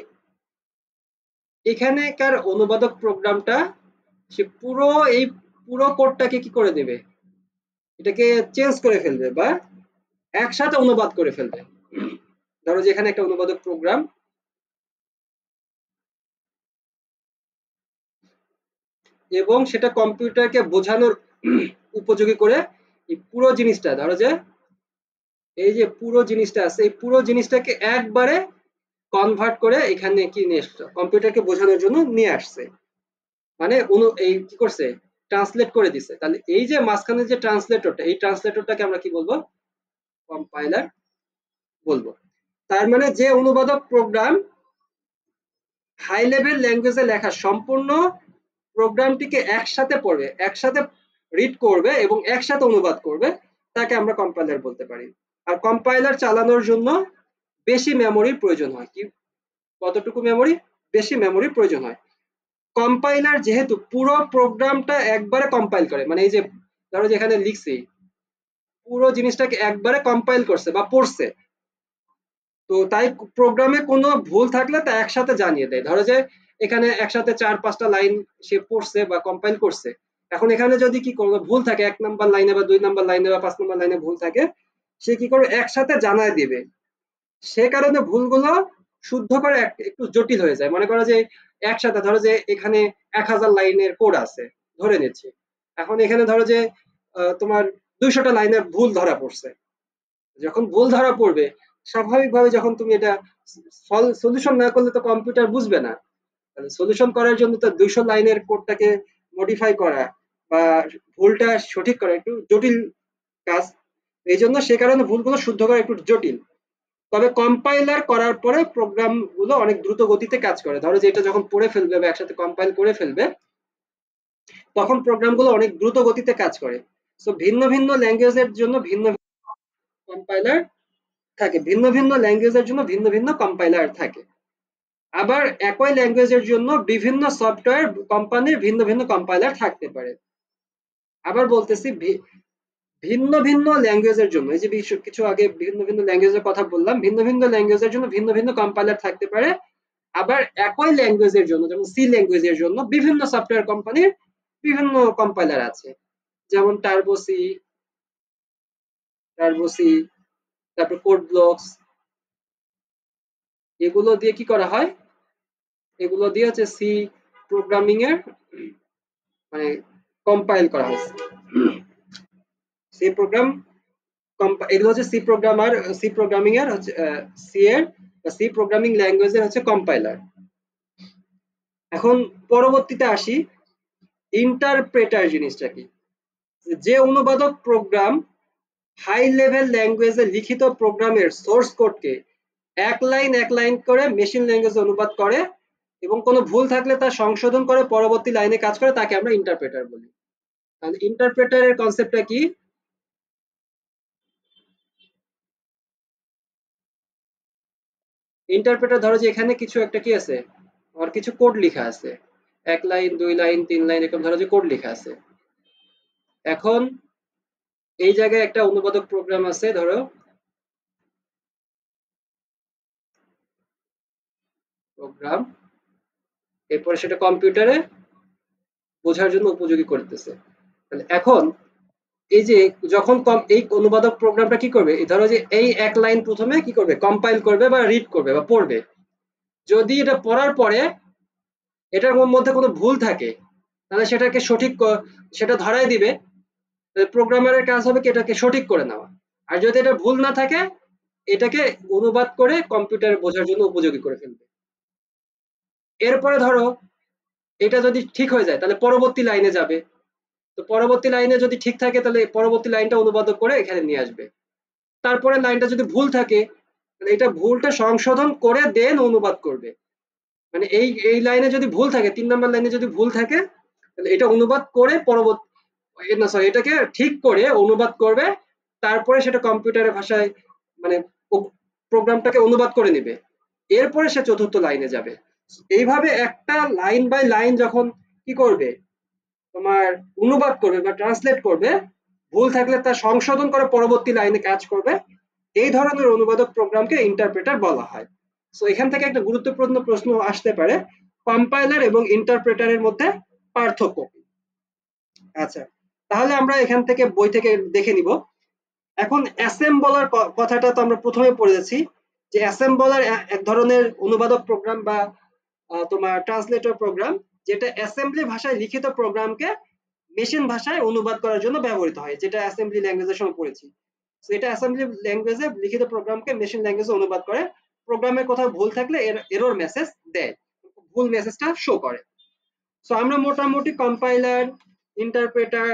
এখানেকার অনুবাদক প্রোগ্রামটা সে এই পুরো কোডটাকে কি করে দেবে, এটাকে চেঞ্জ করে ফেলবে বা একসাথে অনুবাদ করে ফেলবে। ধরো যে এখানে একটা অনুবাদক প্রোগ্রাম এবং সেটা কম্পিউটারকে বোঝানোর উপযোগী করে এই পুরো জিনিসটা, ধরো যে এই যে পুরো জিনিসটা আছে এই পুরো জিনিসটাকে একবারে কনভার্ট করে এখানে কি নিয়ে আসছে, কম্পিউটারকে বোঝানোর জন্য নিয়ে আসছে। মানে এই কি করছে, ট্রান্সলেট করে দিছে। তাহলে এই যে মাঝখানে যে ট্রান্সলেটরটা, এই ট্রান্সলেটরটাকে আমরা কি বলবো, কম্পাইলার বলবো। তার মানে যে অনুবাদক প্রোগ্রাম হাই লেভেল ল্যাঙ্গুয়েজে লেখা সম্পূর্ণ প্রোগ্রামটিকে একসাথে পড়বে, একসাথে রিড করবে এবং একসাথে অনুবাদ করবে, তাকে আমরা কম্পাইলার বলতে পারি। আর কম্পাইলার চালানোর জন্য বেশি মেমোরির প্রয়োজন হয়। কি কতটুকু মেমোরি, বেশি মেমোরির প্রয়োজন হয়। কম্পাইলার যেহেতু পুরো প্রোগ্রামটা একবারে কম্পাইল করে, মানে এই যে ধরো যেখানে লিখছি পুরো জিনিসটাকে একবারে কম্পাইল করছে বা পড়ছে, তো তাই প্রোগ্রামে কোনো ভুল থাকলে তা একসাথে জানিয়ে দেয়। ধরো যে এখানে একসাথে 4-5টা লাইন সে পড়ছে বা কম্পাইল করছে, এখন এখানে যদি কি করবে ভুল থাকে 1 নাম্বার লাইনে বা 2 নাম্বার লাইনে বা 5 নাম্বার লাইনে ভুল থাকে, সে কি করবে একসাথে জানায় দিবে। সে কারণে ভুলগুলো শুদ্ধ করা একটু জটিল হয়ে যায়। মনে করো যে একসাথে ধরো যে এখানে 1000 লাইনের কোড আছে ধরে নিচ্ছি, এখন এখানে ধরো যে তোমার 200টা লাইনের ভুল ধরা পড়ছে। যখন ভুল ধরা পড়বে স্বাভাবিকভাবে যখন তুমি এটা সলিউশন না করলে তো কম্পিউটার বুঝবে না। তাহলে সলিউশন করার জন্য তো 200 লাইনের কোডটাকে মডিফাই করা বা ভুলটা সঠিক করা একটু জটিল কাজ। এই জন্য সে কারণে ভুলগুলো শুদ্ধ করা একটু জটিল। তবে কম্পাইলার করার পরে প্রোগ্রাম গুলো অনেক দ্রুত গতিতে কাজ করে। ধরো যে এটা যখন পড়ে ফেলবে বা একসাথে কম্পাইল করে ফেলবে তখন প্রোগ্রাম গুলো অনেক দ্রুত গতিতে কাজ করে। সো ভিন্ন ভিন্ন ল্যাঙ্গুয়েজের জন্য ভিন্ন কম্পাইলার থাকে, ভিন্ন ভিন্ন ল্যাঙ্গুয়েজের জন্য ভিন্ন ভিন্ন কম্পাইলার থাকে। আবার একই ল্যাঙ্গুয়েজের জন্য বিভিন্ন সফটওয়্যার কোম্পানির ভিন্ন ভিন্ন কম্পাইলার থাকতে পারে। আবার বলতেছি ভিন্ন ভিন্ন ল্যাঙ্গুয়েজের জন্য, এই যে কিছু আগে ভিন্ন ভিন্ন ল্যাঙ্গুয়েজের কথা বললাম, ভিন্ন ভিন্ন ল্যাঙ্গুয়েজের জন্য ভিন্ন ভিন্ন কম্পাইলার থাকতে পারে। আবার একই ল্যাঙ্গুয়েজের জন্য যেমন সি ল্যাঙ্গুয়েজের জন্য বিভিন্ন সফটওয়্যার কোম্পানির বিভিন্ন কম্পাইলার আছে, যেমন টার্বোসি, তারপর কোড ব্লকস, এগুলো দিয়ে কি করা হয়, এগুলো দিয়ে হচ্ছে সি প্রোগ্রামিং এর মানে কম্পাইল করা হয়েছে। সি প্রোগ্রাম এগুলো হচ্ছে সি প্রোগ্রামার, সি প্রোগ্রামিং এর হচ্ছে সি এর সি প্রোগ্রামিং ল্যাঙ্গুয়েজের হচ্ছে কম্পাইলার। এখন পরবর্তীতে আসি ইন্টারপ্রেটার জিনিসটা কি। যে অনুবাদক প্রোগ্রাম হাই লেভেল ল্যাঙ্গুয়েজে লিখিত প্রোগ্রামের সোর্স কোডকে এক লাইন করে মেশিন ল্যাঙ্গুয়েজে অনুবাদ করে এবং কোনো ভুল থাকলে তা সংশোধন করে পরবর্তী লাইনে কাজ করে, তাকে আমরা ইন্টারপ্রেটার বলি। তাহলে ইন্টারপ্রেটারের কনসেপ্টটা কি, ইন্টারপ্রেটার ধরো যে এখানে কিছু একটা কি আছে, আমার কিছু কোড লেখা আছে, 1 লাইন 2 লাইন 3 লাইন এরকম ধরো যে কোড লেখা আছে। এখন এই জায়গায় একটা অনুবাদক প্রোগ্রাম আছে ধরো, প্রোগ্রাম, এরপরে সেটা কম্পিউটারে বোঝার জন্য উপযোগী করতেছে। তাহলে এখন এই যে যখন এই অনুবাদক প্রোগ্রামটা কি করবে, ধরো যে এই 1 লাইন প্রথমে কি করবে, কম্পাইল করবে বা রিড করবে বা পড়বে। যদি এটা পড়ার পরে এটার মধ্যে কোনো ভুল থাকে, তাহলে সেটাকে সেটা ধরাই দিবে। প্রোগ্রামারের কাজ হবে কি এটাকে সঠিক করে নেওয়া। আর যদি এটা ভুল না থাকে, এটাকে অনুবাদ করে কম্পিউটারে বোঝার জন্য উপযোগী করে ফেলবে। এরপরে ধরো এটা যদি ঠিক হয়ে যায় তাহলে পরবর্তী লাইনে যাবে। তো পরবর্তী লাইনে যদি ঠিক থাকে তাহলে পরবর্তী লাইনটা অনুবাদ করে এখানে নিয়ে আসবে। তারপরে লাইনটা যদি ভুল থাকে তাহলে এটা ভুলটা সংশোধন করে দেন অনুবাদ করবে। মানে এই এই লাইনে যদি ভুল থাকে, 3 নম্বর লাইনে যদি ভুল থাকে, তাহলে এটা অনুবাদ করে পরবর্তী, না সরি, এটাকে ঠিক করে অনুবাদ করবে। তারপরে সেটা কম্পিউটারের ভাষায় মানে প্রোগ্রামটাকে অনুবাদ করে নেবে। এরপরে সে চতুর্থ লাইনে যাবে। এইভাবে একটা লাইন বাই লাইন যখন কি করবে, তোমার অনুবাদ করবে বা ট্রান্সলেট করবে, ভুল থাকলে তা সংশোধন করে পরবর্তী লাইনে কাজ করবে। এই ধরনের অনুবাদক প্রোগ্রামকে ইন্টারপ্রেটার বলা হয়। সো এখান থেকে একটা গুরুত্বপূর্ণ প্রশ্ন আসতে পারে, কম্পাইলার এবং ইন্টারপ্রেটারের মধ্যে পার্থক্য। আচ্ছা, তাহলে আমরা এখান থেকে বই থেকে দেখে নিব। এখন অ্যাসেম্বলার কথাটা তো আমরা প্রথমে পড়েছি, যে অ্যাসেম্বলার এক ধরনের অনুবাদক প্রোগ্রাম বা তোমার ট্রান্সলেটর প্রোগ্রাম, যেটা অ্যাসেম্বলি ভাষায় লিখিত প্রোগ্রামকে মেশিন ভাষায় অনুবাদ করার জন্য ব্যবহৃত হয়, যেটা অ্যাসেম্বলি ল্যাঙ্গুয়েজের সময় পড়েছি। এটা অ্যাসেম্বলি ল্যাঙ্গুয়েজে লিখিত প্রোগ্রামকে মেশিন ল্যাঙ্গুয়েজে অনুবাদ করে। প্রোগ্রামের কোথাও ভুল থাকলে এরর মেসেজ দেয়, ভুল মেসেজটা শো করে। সো আমরা মোটামুটি কম্পাইলার, ইন্টারপ্রেটার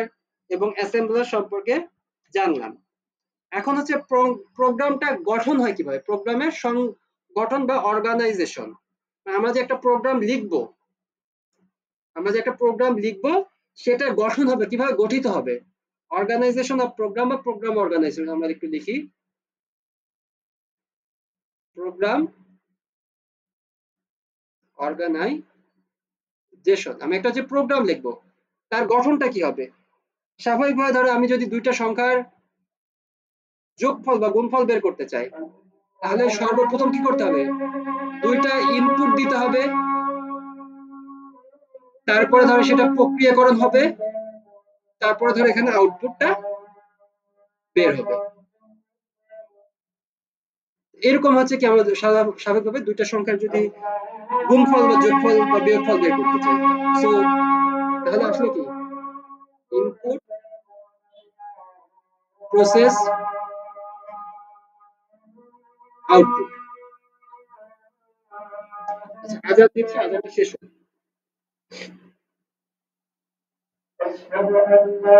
এবং অ্যাসেম্বলার সম্পর্কে জানলাম। এখন হচ্ছে প্রোগ্রামটা গঠন হয় কিভাবে, প্রোগ্রামের গঠন বা অর্গানাইজেশন। আমরা যে একটা প্রোগ্রাম লিখবো, সেটার গঠন হবে কিভাবে, গঠিত হবে। অর্গানাইজেশন অফ প্রোগ্রাম বা প্রোগ্রাম অর্গানাইজেশন, আমরা একটু লিখি, প্রোগ্রাম অর্গানাইজেশন। আমি একটা যে প্রোগ্রাম লিখবো, তার গঠনটা কি হবে। স্বাভাবিকভাবে ধরো আমি যদি দুইটা সংখ্যার যোগফল বা গুণফল বের করতে চাই, তাহলে সর্বপ্রথম কি করতে হবে, দুইটা ইনপুট দিতে হবে, তারপরে ধরো সেটা প্রক্রিয়াকরণ হবে, তারপরে ধরো এখানে আউটপুটটা বের হবে। এরকম হচ্ছে কি, আমরা স্বাভাবিকভাবে দুইটা সংখ্যার যদি গুণফল বা যোগফল বা বিয়োগফল বের করতে চাই, সো তাহলে আসলে কি, ইনপুট, প্রসেস, আউটপুট। আচ্ছা, আজাদ দিচ্ছি, আজাদটা শেষ হোক। أشهد أن لا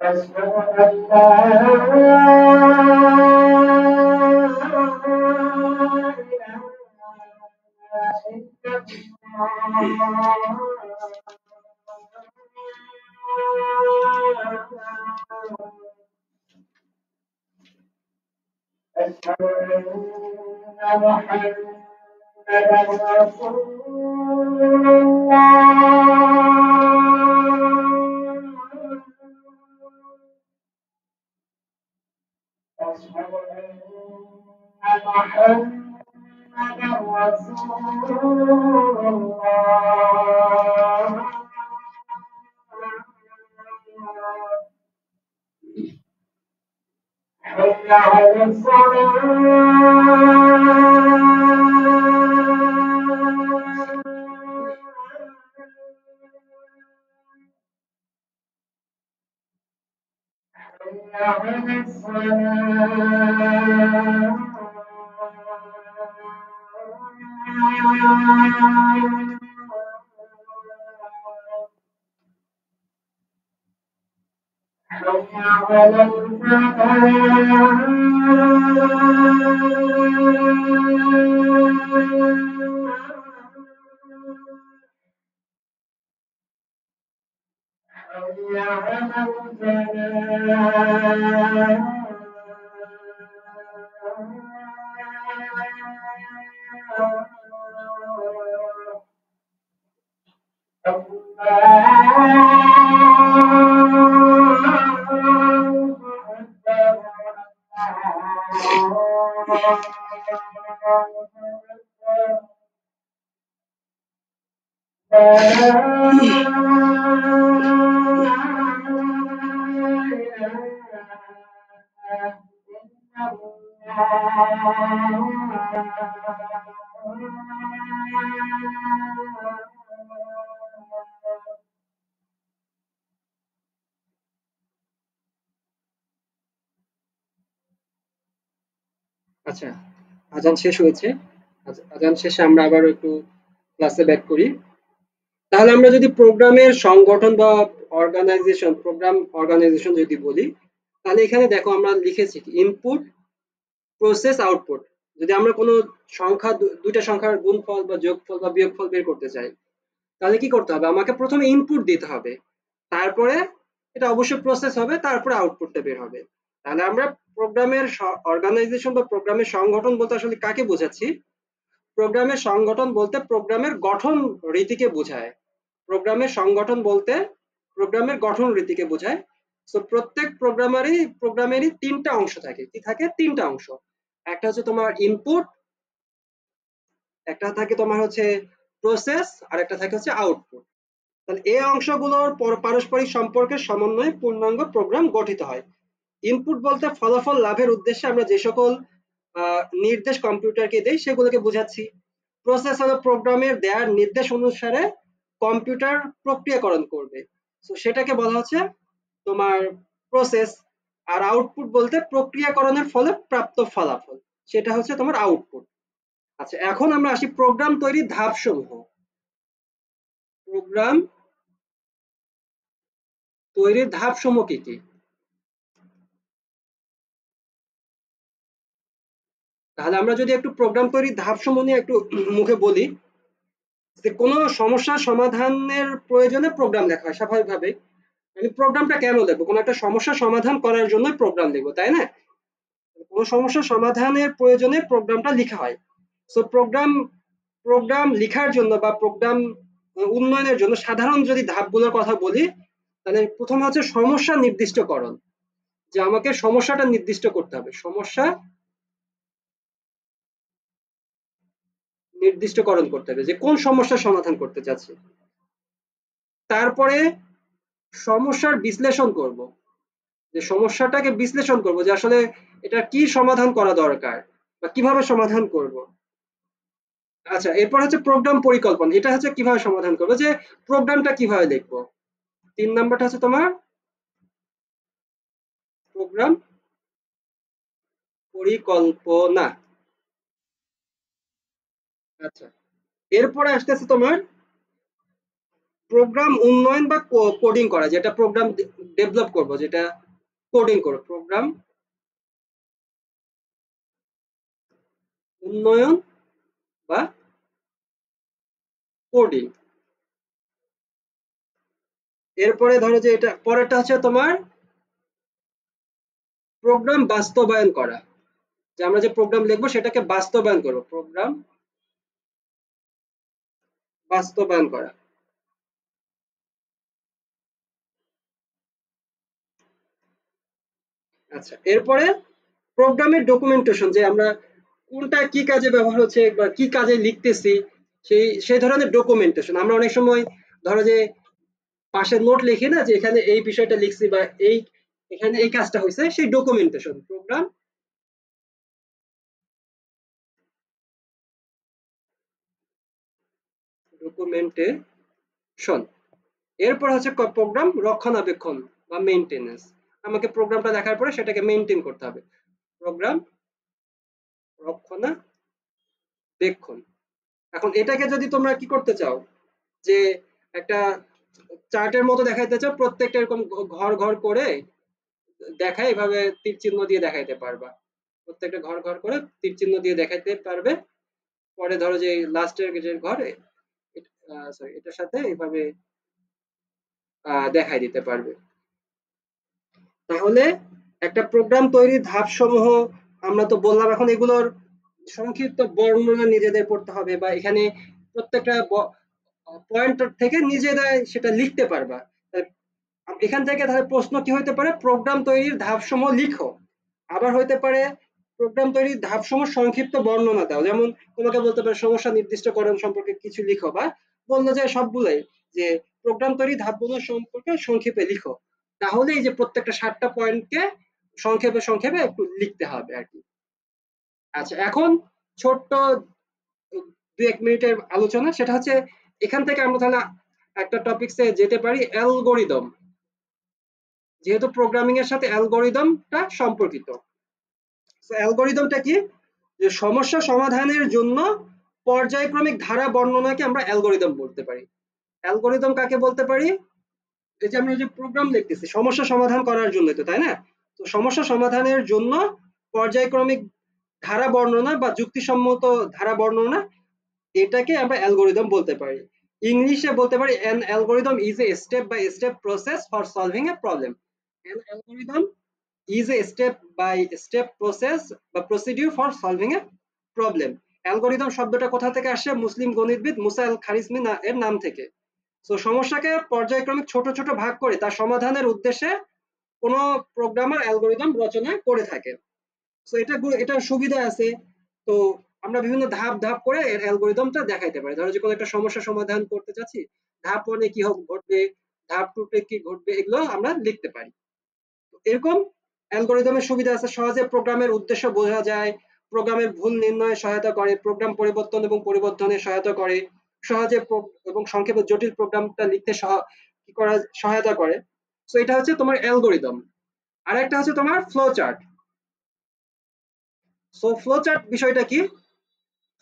أشهد أن أشهد أن محمدا رسول الله. أشهد أن محمدا رسول الله. حي على الصلاة. حي على الفلاح. আচ্ছা, আজান শেষ হয়েছে। আজান শেষে আমরা আবার একটু ক্লাসে ব্যাক করি। তাহলে আমরা যদি প্রোগ্রামের সংগঠন বা অর্গানাইজেশন, প্রোগ্রাম অর্গানাইজেশন যদি বলি, তাহলে এখানে দেখো আমরা লিখেছি কি ইনপুট, প্রসেস, আউটপুট। যদি আমরা কোনো সংখ্যা, দুইটা সংখ্যার গুণফল বা যোগফল বা বিয়োগফল বের করতে চাই, তাহলে কি করতে হবে? আমাকে প্রথমে ইনপুট দিতে হবে, তারপরে এটা অবশ্যই প্রসেস হবে, তারপরে আউটপুটটা বের হবে। তাহলে আমরা প্রোগ্রামের অর্গানাইজেশন বা প্রোগ্রামের সংগঠন বলতে আসলে কাকে বোঝাচ্ছি? প্রোগ্রামের সংগঠন বলতে প্রোগ্রামের গঠন রীতিকে বোঝায়। প্রোগ্রামের সংগঠন বলতে প্রোগ্রামের গঠন রীতিকে বোঝায়। সো প্রত্যেক প্রোগ্রামেরই তিনটা অংশ থাকে। কি থাকে? তিনটা অংশ। একটা হচ্ছে তোমার ইনপুট, একটা থাকে তোমার হচ্ছে প্রসেস, আর একটা থাকে হচ্ছে আউটপুট। তাহলে এই অংশগুলোর পারস্পরিক সম্পর্কের সমন্বয়ে পূর্ণাঙ্গ প্রোগ্রাম গঠিত হয়। ইনপুট বলতে ফলাফল লাভের উদ্দেশ্যে আমরা যে সকল নির্দেশ কম্পিউটারকে দেই সেগুলোকে বোঝাচ্ছি। প্রসেস হলো প্রোগ্রামের দেওয়ার নির্দেশ অনুসারে কম্পিউটার প্রক্রিয়াকরণ করবে, তো সেটাকে বলা হচ্ছে তোমার প্রসেস। আর আউটপুট বলতে প্রক্রিয়াকরণের ফলে প্রাপ্ত ফলাফল, সেটা হচ্ছে তোমার আউটপুট। আচ্ছা, এখন আমরা আসি প্রোগ্রাম তৈরির ধাপ সমূহ। প্রোগ্রাম তৈরির ধাপ সমূহ কি কি? তাহলে আমরা যদি একটু প্রোগ্রাম তৈরির ধাপ সমূহ নিয়ে একটু মুখে বলি, যে কোনো সমস্যা সমাধানের প্রয়োজনে প্রোগ্রাম লেখা হয় স্বাভাবিকভাবে। আমি প্রোগ্রামটা কেন লিখবো? কোনো একটা সমস্যা সমাধান করার জন্য প্রোগ্রাম লিখবো, তাই না? কোনো সমস্যা সমাধানের প্রয়োজনে প্রোগ্রামটা লেখা হয়। সো প্রোগ্রাম লেখার জন্য বা প্রোগ্রাম উন্নয়নের জন্য সাধারণ যদি ধাপগুলোর কথা বলি, তাহলে প্রথমে হচ্ছে সমস্যা নির্দিষ্টকরণ, যে আমাকে সমস্যাটা নির্দিষ্ট করতে হবে। সমস্যা নির্দিষ্টকরণ করতে হবে যে কোন সমস্যার সমাধান করতে চাচ্ছি। তারপরে সমস্যার বিশ্লেষণ করব, যে সমস্যাটাকে বিশ্লেষণ করব যে আসলে এটা কি সমাধান করা দরকার বা কিভাবে সমাধান করব। আচ্ছা, এরপর হচ্ছে প্রোগ্রাম পরিকল্পনা, এটা হচ্ছে কিভাবে সমাধান করবো, যে প্রোগ্রামটা কিভাবে লিখবো। 3 নাম্বারটা হচ্ছে তোমার প্রোগ্রাম পরিকল্পনা। আচ্ছা, এরপরে আসতেছে তোমার প্রোগ্রাম উন্নয়ন বা কোডিং করা, যেটা প্রোগ্রাম ডেভেলপ করব, যেটা কোডিং করব। প্রোগ্রাম উন্নয়ন বা কোডিং। এরপরে ধরো যে এটা পরেরটা হচ্ছে তোমার প্রোগ্রাম বাস্তবায়ন করা, যে আমরা যে প্রোগ্রাম লিখবো সেটাকে বাস্তবায়ন করব। প্রোগ্রাম বাস্তবায়ন করা। আচ্ছা, এরপরে প্রোগ্রামের ডকুমেন্টেশন, যে আমরা কোনটা কি কাজে ব্যবহার হচ্ছে বা কি কাজে লিখতেছি, সেই ধরনের ডকুমেন্টেশন। আমরা অনেক সময় ধরো যে পাশে নোট লিখি না, যে এখানে এই বিষয়টা লিখছি বা এখানে এই কাজটা হয়েছে, সেই ডকুমেন্টেশন প্রোগ্রাম ডকুমেন্টেশন। এরপর হচ্ছে প্রোগ্রাম রক্ষণাবেক্ষণ বা মেইনটেনেন্স। আমাকে প্রোগ্রামটা দেখার পরে সেটাকে মেইনটেইন করতে হবে। প্রোগ্রাম রক্ষণাবেক্ষণ। এখন এটাকে যদি তোমরা কি করতে চাও, যে একটা চার্টের মতো দেখাইতে চাও, প্রত্যেকটা এরকম ঘর ঘর করে দেখায় এভাবে তীর চিহ্ন দিয়ে দেখাইতে পারবা। প্রত্যেকটা ঘর ঘর করে তীর চিহ্ন দিয়ে দেখাইতে পারবে। পরে ধরো যে লাস্টের যে ঘর সরি এটার সাথে এইভাবে দেখাই দিতে পারবে। তাহলে একটা প্রোগ্রাম তৈরির ধাপসমূহ আমরা তো বললাম, এখন এগুলোর সংক্ষিপ্ত বর্ণনা নিজেদের পড়তে হবে, বা এখানে প্রত্যেকটা পয়েন্টার থেকে নিজেরাই সেটা লিখতে পারবা। এখান থেকে তাহলে প্রশ্ন কি হতে পারে, প্রোগ্রাম তৈরির ধাপসমূহ লিখো। আবার হইতে পারে প্রোগ্রাম তৈরির ধাপসমূহ সংক্ষিপ্ত বর্ণনা দাও, যেমন তোমাকে বলতে পারে সমস্যা নির্দিষ্টকরণ সম্পর্কে কিছু লিখো, বা বললো যে সবগুলাই যে প্রোগ্রাম তৈরির ধাপগুলো সম্পর্কে সংক্ষেপে লিখো। তাহলে এই যে প্রত্যেকটা 7টা পয়েন্টকে সংক্ষেপে সংক্ষেপে একটু লিখতে হবে আর কি। আচ্ছা, এখন ছোট্ট 2-1 মিনিটের আলোচনা, সেটা হচ্ছে এখান থেকে আমরা তাহলে একটা টপিকসে যেতে পারি, অ্যালগোরিদম। যেহেতু প্রোগ্রামিং এর সাথে অ্যালগোরিদমটা সম্পর্কিত। তো অ্যালগোরিদমটা কি, যে সমস্যা সমাধানের জন্য পর্যায়ক্রমিক ধারা বর্ণনাকে আমরা অ্যালগোরিদম বলতে পারি। অ্যালগোরিদম কাকে বলতে পারি, এই যে আমরা যে প্রোগ্রাম লিখতেছি সমস্যা সমাধান করার জন্য, তো তাই না? তো সমস্যা সমাধানের জন্য পর্যায়ক্রমিক ধারা বর্ণনা বা যুক্তিসম্মত ধারা বর্ণনা, এটাকে আমরা অ্যালগোরিদম বলতে পারি। ইংলিশে বলতে পারি an algorithm is a step by step process for solving a problem. An algorithm is a step by step process বা procedure for solving a problem. Algorithm শব্দটা কোথা থেকে আসে, মুসলিম গণিতবিদ মুসা আল খারিজমি এর নাম থেকে। তো সমস্যাকে পর্যায়ক্রমিক ছোট ছোট ভাগ করে তার সমাধানের উদ্দেশ্যে কোন প্রোগ্রামার অ্যালগোরিদম রচনা করে থাকে। তো এটার সুবিধা আছে। তো আমরা বিভিন্ন ধাপ ধাপ করে এর অ্যালগোরিদমটা দেখাইতে পারি। ধরো যে কোনো একটা সমস্যা সমাধান করতে চাচ্ছি, ধাপ 1 এ কি ঘটবে, ধাপ 2 তে কি ঘটবে, এগুলো আমরা লিখতে পারি। এরকম অ্যালগোরিদমের সুবিধা আছে, সহজে প্রোগ্রামের উদ্দেশ্য বোঝা যায়, প্রোগ্রামের ভুল নির্ণয়ে সহায়তা করে, প্রোগ্রাম পরিবর্তন এবং পরিবর্ধনে সহায়তা করে, সহজে এবং সংক্ষেপে জটিল প্রোগ্রামটা লিখতে কি করা সহায়তা করে। তো এটা হচ্ছে তোমার অ্যালগোরিদম। আর একটা হচ্ছে তোমার flow chart. So flow chart বিষয়টা কি,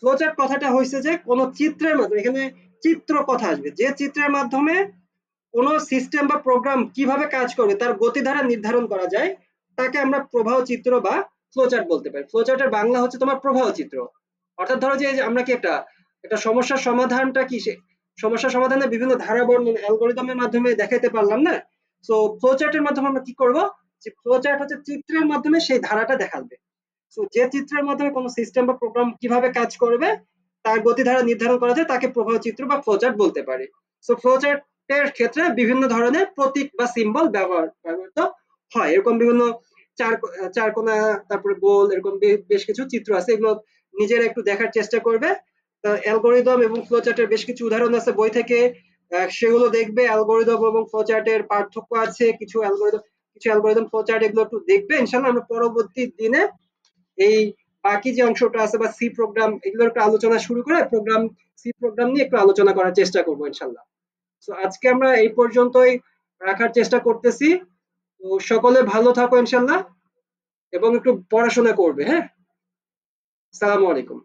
ফ্লো চার্ট কথাটা হয়েছে যে কোন চিত্রের মাধ্যমে, এখানে চিত্র কথা আসবে, যে চিত্রের মাধ্যমে কোন সিস্টেম বা প্রোগ্রাম কিভাবে কাজ করবে তার গতিধারা নির্ধারণ করা যায়, তাকে আমরা প্রবাহ চিত্র বা ফ্লোচার্ট বলতে পারি। ফ্লোচার্টের বাংলা হচ্ছে তোমার প্রবাহ চিত্র। অর্থাৎ ধরো যে আমরা কি একটা সমস্যার সমাধানটা কি, সমস্যা সমাধানের বিভিন্ন ধারা বর্ণন অ্যালগোরিদমের মাধ্যমে দেখাইতে পারলাম না। সো ফ্লোচার্টের মাধ্যমে আমরা কি করব, যে ফ্লোচার্ট হচ্ছে চিত্রের মাধ্যমে সেই ধারাটা দেখাবে। সো যে চিত্রের মাধ্যমে কোনো সিস্টেম বা প্রোগ্রাম কিভাবে কাজ করবে তার গতিধারা নির্ধারণ করা যায়, তাকে প্রবাহ চিত্র বা ফ্লোচার্ট বলতে পারি। সো ফ্লোচার্ট এর ক্ষেত্রে বিভিন্ন ধরনের প্রতীক বা সিম্বল ব্যবহৃত হয়। এরকম বিভিন্ন চার চারকোনা, তারপরে গোল, এরকম বেশ কিছু চিত্র আছে, এগুলো নিজেরা একটু দেখার চেষ্টা করবে। অ্যালগোরিদম এবং ফ্লোচার্টের বেশ কিছু উদাহরণ আছে বই থেকে, সেগুলো দেখবে। অ্যালগোরিদম এবং ফ্লোচার্টের পার্থক্য আছে, কিছু অ্যালগোরিদম ফ্লোচার্ট, এগুলো একটু দেখবে ইনশাআল্লাহ। আমরা পরবর্তী দিনে এই বাকি যে অংশটা আছে বা সি প্রোগ্রাম, এগুলোর একটু আলোচনা শুরু করে সি প্রোগ্রাম নিয়ে একটু আলোচনা করার চেষ্টা করবো ইনশাআল্লাহ। তো আজকে আমরা এই পর্যন্তই রাখার চেষ্টা করতেছি। তো সকলে ভালো থাকো ইনশাআল্লাহ, এবং একটু পড়াশোনা করবে। হ্যাঁ, আসসালামু আলাইকুম।